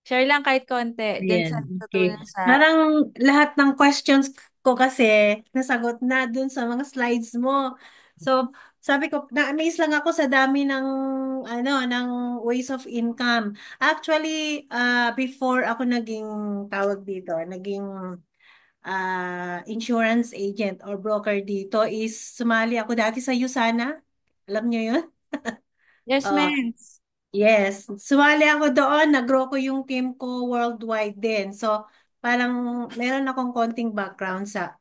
Speaker 1: share lang kahit konti dyan sa
Speaker 4: Ayan, okay.
Speaker 1: natutunan sa...
Speaker 4: Parang lahat ng questions ko kasi nasagot na dun sa mga slides mo. So, sabi ko, na-amaze lang ako sa dami ng ng ways of income. Actually, before ako naging tawag dito, naging insurance agent or broker dito is sumali ako dati sa USANA. Alam niyo 'yun?
Speaker 1: Yes, Mens.
Speaker 4: Yes, sumali ako doon, nag-grow ko yung team ko worldwide din. So, parang meron akong konting background sa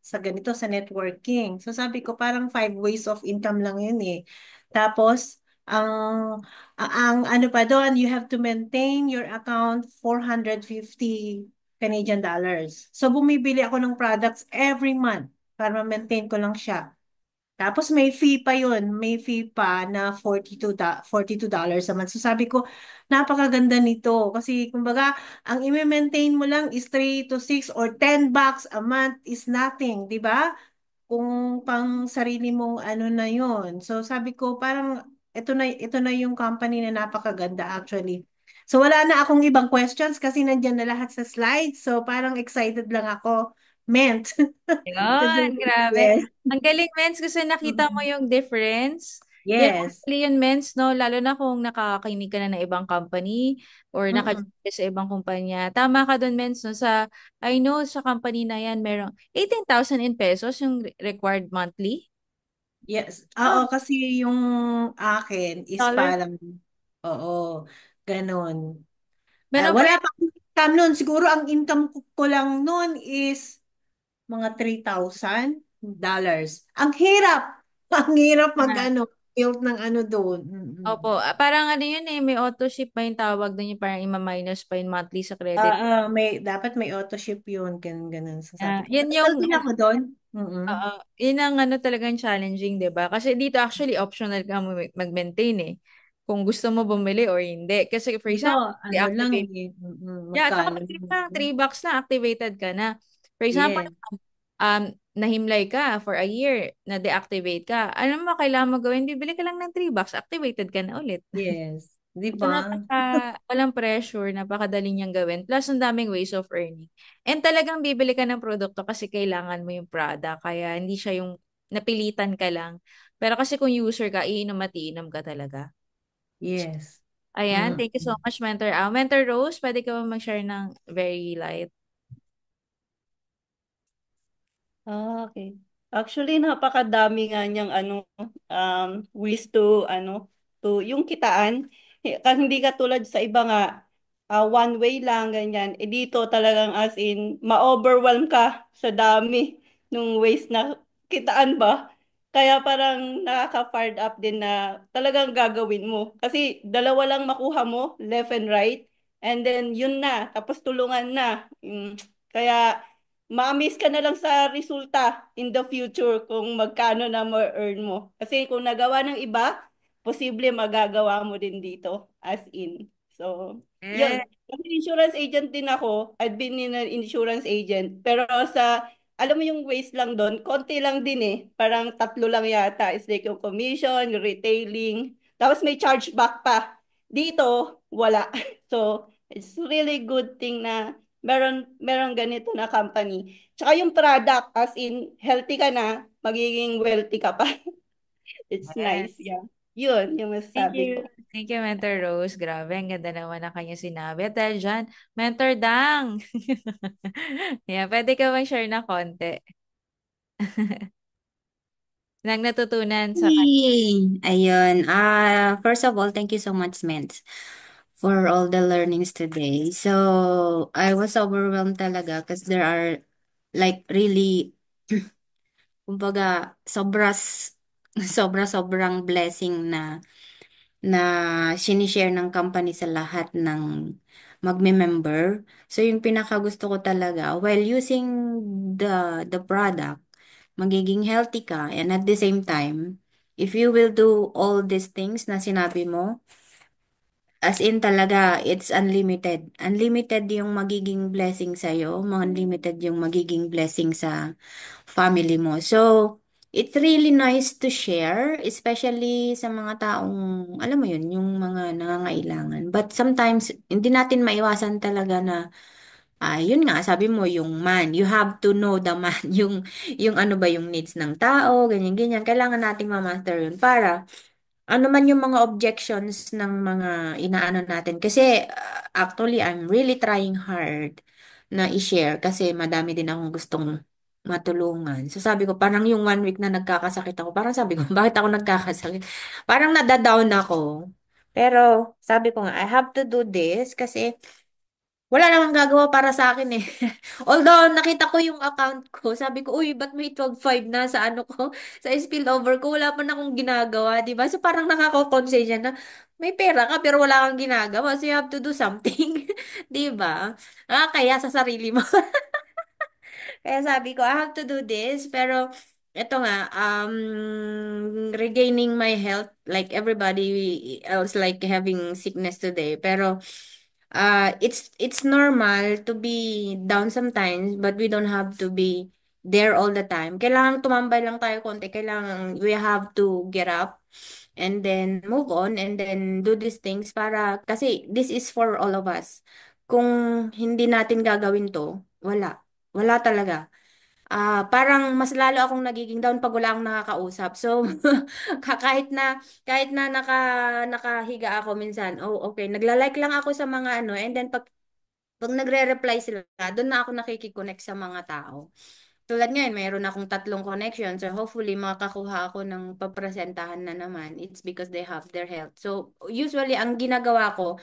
Speaker 4: sa ganito, sa networking. So, sabi ko parang 5 ways of income lang yun eh. Tapos, ang ano pa doon, you have to maintain your account 450 Canadian dollars. So, bumibili ako ng products every month para ma-maintain ko lang siya. Tapos may fee pa yun. May fee pa na $42 a month. So sabi ko, napakaganda nito. Kasi kumbaga, ang i-maintain mo lang is 3 to 6 or $10 a month is nothing, di ba? Kung pang sarili mong ano na yun. So sabi ko, parang ito na yung company na napakaganda actually. So wala na akong ibang questions kasi nandyan na lahat sa slides. So parang excited lang ako. Meant. Kasi,
Speaker 1: Yun, grabe.
Speaker 4: yes.
Speaker 1: Ang galing, Mens, kasi nakita mo
Speaker 4: Mm.
Speaker 1: yung difference. Yan
Speaker 4: Yes.
Speaker 1: actually yun, Mens, no? Lalo na kung nakakakinig ka na ng ibang company or
Speaker 4: Mm-mm.
Speaker 1: naka sa ibang kumpanya. Tama ka dun, Mens, no? I know sa company na yan, merong 18,000 in pesos yung required monthly.
Speaker 4: Yes.
Speaker 1: Oh,
Speaker 4: Oo, kasi yung akin is
Speaker 1: dollar.
Speaker 4: parang, oo, ganun.
Speaker 1: Meron pa
Speaker 4: Wala
Speaker 1: rin.
Speaker 4: pa akong income nun. Siguro ang income ko lang nun is mga $3,000. Ang hirap! Ang hirap mag-ano, build ng ano doon. Mm-mm.
Speaker 1: Opo, parang ano yun eh, may auto ship pa yung tawag doon yung parang ima-minus pa yung monthly sa credit.
Speaker 4: Dapat may auto ship yun, ganun. So sabi ko,
Speaker 1: Yun
Speaker 4: matagal
Speaker 1: yung
Speaker 4: din ako doon. Mm-mm.
Speaker 1: oo. Yun ang ano talagang challenging, 'di ba? Kasi dito actually optional ka mag-maintain eh. Kung gusto mo bumili or hindi. Kasi for
Speaker 4: Dito,
Speaker 1: example,
Speaker 4: ano lang
Speaker 1: deactivate.
Speaker 4: eh. Mm-mm.
Speaker 1: Yeah, at saka
Speaker 4: Magkano?
Speaker 1: $3 na activated ka na. For example,
Speaker 4: Yes.
Speaker 1: nahimlay ka for a year, na deactivate ka. Alam mo, kailangan mo gawin, bibili ka lang ng $3, activated ka na ulit.
Speaker 4: Yes. Di
Speaker 1: So,
Speaker 4: ba?
Speaker 1: walang pressure, napakadali niyang gawin. Plus, ang daming ways of earning. And talagang bibili ka ng produkto kasi kailangan mo yung product. Kaya hindi siya yung napilitan ka lang. Pero kasi kung user ka, iinom at iinom ka talaga.
Speaker 4: Yes.
Speaker 1: Ayan,
Speaker 4: Mm.
Speaker 1: thank you so much, Mentor. Mentor Rose, pwede ka ba mag-share ng very light?
Speaker 5: Okay. Actually, napakadami nga niyang ways to yung kitaan. Hindi katulad sa iba nga one way lang ganyan. Dito talagang as in ma-overwhelm ka sa dami nung ways na kitaan ba. Kaya parang nakaka-fired up din na talagang gagawin mo. Kasi dalawa lang makuha mo, left and right. And then yun na, tapos tulungan na. Kaya ma-miss ka na lang sa resulta in the future kung magkano na ma-earn mo. Kasi kung nagawa ng iba, posible magagawa mo din dito as in. So,
Speaker 1: Eh,
Speaker 5: yun. Kasi insurance agent din ako. I've been in an insurance agent. Pero alam mo yung waste lang doon, konti lang din eh. Parang tatlo lang yata. It's like yung commission, yung retailing. Tapos may chargeback pa. Dito, wala. So, it's really good thing na meron ganito na company. Tsaka yung product, as in, healthy ka na, magiging wealthy ka pa. It's nice,
Speaker 1: yes.
Speaker 5: yeah. Yun, yung
Speaker 1: Thank
Speaker 5: masasabi
Speaker 1: you.
Speaker 5: ko.
Speaker 1: Thank you, Mentor Rose. Grabe, ang ganda naman ang kanya sinabi. At dahil dyan, Mentor Dang. Yeah, pwede ka bang share na konti ng natutunan sa
Speaker 6: Yay! Ayun. First of all, thank you so much, Ments, for all the learnings today. So, I was overwhelmed talaga because there are like really, kumbaga, sobra-sobrang blessing na sinishare ng company sa lahat ng magme-member. So yung pinakagusto ko talaga, while using the product, magiging healthy ka and at the same time, if you will do all these things na sinabi mo, as in talaga, it's unlimited. Unlimited yung magiging blessing sa'yo, unlimited yung magiging blessing sa family mo. So, it's really nice to share, especially sa mga taong, alam mo yun, yung mga nangangailangan. But sometimes, hindi natin maiwasan talaga na, yun nga, sabi mo, yung man, you have to know the man, yung ano ba yung needs ng tao, ganyan-ganyan. Kailangan nating ma-master yun para ano man yung mga objections ng mga inaano natin. Kasi actually, I'm really trying hard na i-share kasi madami din akong gustong matulungan. So sabi ko, parang yung 1 week na nagkakasakit ako, parang sabi ko, bakit ako nagkakasakit? Parang nadadown ako. Pero sabi ko nga, I have to do this kasi wala namang gagawa para sa akin eh. Although nakita ko yung account ko, sabi ko, uy, ba't may 12.5 na sa ano ko, sa spillover ko, wala pa na akong ginagawa, di ba? So parang nakaka-conscious na may pera ka pero wala kang ginagawa, so you have to do something, di ba? Kaya sa sarili mo. Kaya sabi ko, I have to do this. Pero, ito nga, regaining my health, like everybody else, like having sickness today. Pero, it's normal to be down sometimes, but we don't have to be there all the time. Kailangan tumambay lang tayo konti. Kailangan, we have to get up and then move on and then do these things para, kasi this is for all of us. Kung hindi natin gagawin to, wala. Wala talaga. Parang mas lalo akong nagiging down pag wala akong nakakausap. So, kahit na nakahiga ako minsan, oh, okay, nagla-like lang ako sa mga ano, and then pag nagre-reply sila, doon na ako nakikiconnect sa mga tao. Tulad ngayon, mayroon akong 3 connections. So, hopefully, makakuha ako ng papresentahan na naman. It's because they have their health. So, usually, ang ginagawa ko,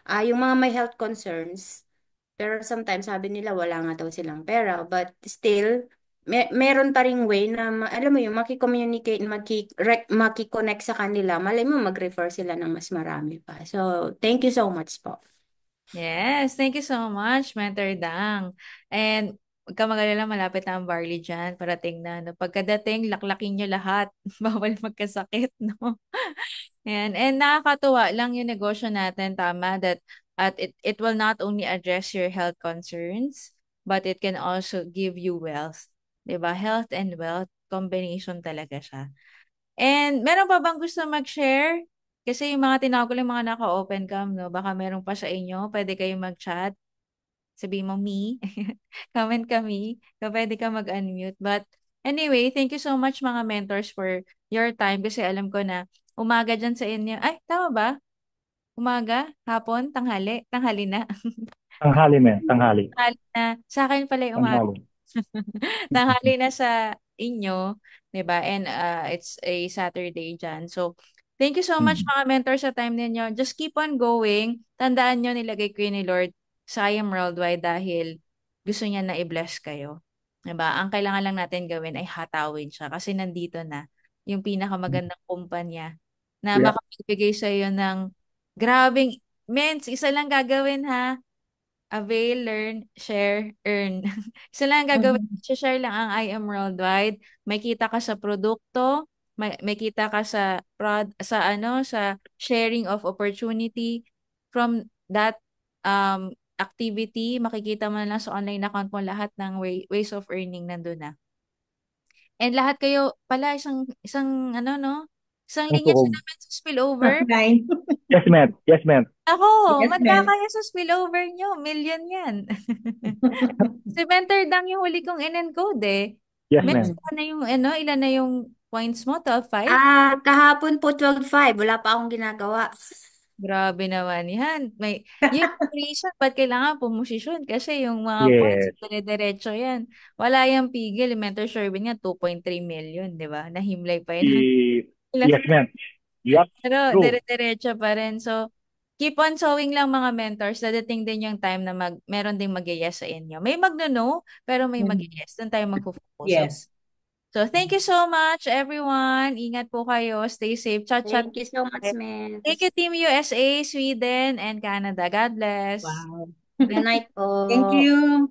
Speaker 6: yung mga may health concerns, pero sometimes sabi nila wala nga daw silang pera. But still, meron pa ring way na, alam mo yung maki-communicate, maki-connect sa kanila. Malay mo, mag-refer sila ng mas marami pa. So, thank you so much po.
Speaker 1: Yes, thank you so much, Mentor Dang. And huwag ka mag-alala, malapit na ang barley dyan. Parating na. No? Pagkadating, laklakin nyo lahat. Bawal magkasakit, no? Ayan. And nakakatuwa lang yung negosyo natin, tama, that at it will not only address your health concerns, but it can also give you wealth. 'Di ba? Health and wealth, combination talaga siya. And meron pa bang gusto mag-share? Kasi yung mga tinawag ko lang mga naka-open cam, no? Baka meron pa sa inyo. Pwede kayong mag-chat. Sabihin mo, me. Comment kami. Pwede ka mag-unmute. But anyway, thank you so much mga mentors for your time. Kasi alam ko na umaga dyan sa inyo. Ay, tama ba? Umaga? Hapon? Tanghali? Tanghali na.
Speaker 2: Tanghali, men. Tanghali.
Speaker 1: Tanghali na. Sa akin pala yung umaga.
Speaker 2: Tanghali.
Speaker 1: Tanghali na sa inyo, 'di ba? And it's a Saturday diyan. So, thank you so much
Speaker 2: Mm.
Speaker 1: mga mentors sa time ninyo. Just keep on going. Tandaan nyo, nilagay ko yun ni Lord sa I Am Worldwide dahil gusto niya na i-bless kayo. 'Di ba? Ang kailangan lang natin gawin ay hatawin siya kasi nandito na yung pinakamagandang kumpanya na
Speaker 2: Yeah.
Speaker 1: makapagbigay sa iyo ng grabing mens, isa lang gagawin ha. Avail, learn, share, earn. Isa lang ang gagawin.
Speaker 4: Mhm.
Speaker 1: Share lang ang I Am Worldwide. May kita ka sa produkto, may kita ka sa sa sharing of opportunity from that activity. Makikita mo na lang sa online account mo lahat ng ways of earning nandun na. And lahat kayo pala isang ano no? Isang
Speaker 2: Ang
Speaker 1: linya
Speaker 2: tuhog.
Speaker 1: sila sa spillover.
Speaker 4: Nine.
Speaker 2: Yes, ma'am. Yes, ma'am.
Speaker 1: Ako,
Speaker 4: Yes, ma'am.
Speaker 1: magkakaya sa spillover nyo. Million yan. Si Mentor Dang yung huli kong in-encode eh.
Speaker 2: Yes,
Speaker 1: Mens,
Speaker 2: ma'am.
Speaker 1: ilan na yung points mo? 12.5?
Speaker 6: Kahapon po 12.5, wala pa akong ginagawa.
Speaker 1: Grabe naman yan. Yun yung reason ba't kailangan pumosisyon kasi yung mga points,
Speaker 2: Yes.
Speaker 1: dire-diretso yan. Wala yung pigil. Mentor Sherwin nga, 2.3 million, di ba? Nahimlay pa yun. Ilang
Speaker 2: Yes, ma'am. Yup.
Speaker 1: Pero
Speaker 2: True.
Speaker 1: dire-diretso pa rin. So, keep on sowing lang mga mentors. Dadating din yung time na meron ding mag-yes sa inyo. May magno-no, pero may
Speaker 4: Mhm.
Speaker 1: mag-yes. Doon tayo mag-focus. So,
Speaker 4: Yes.
Speaker 1: So, thank you so much, everyone. Ingat po kayo. Stay safe. Chat-chat.
Speaker 6: Thank you so much,
Speaker 1: Thank you,
Speaker 6: Miss.
Speaker 1: Team USA, Sweden, and Canada. God bless.
Speaker 5: Wow.
Speaker 6: Good night
Speaker 4: Thank
Speaker 6: po.
Speaker 4: you.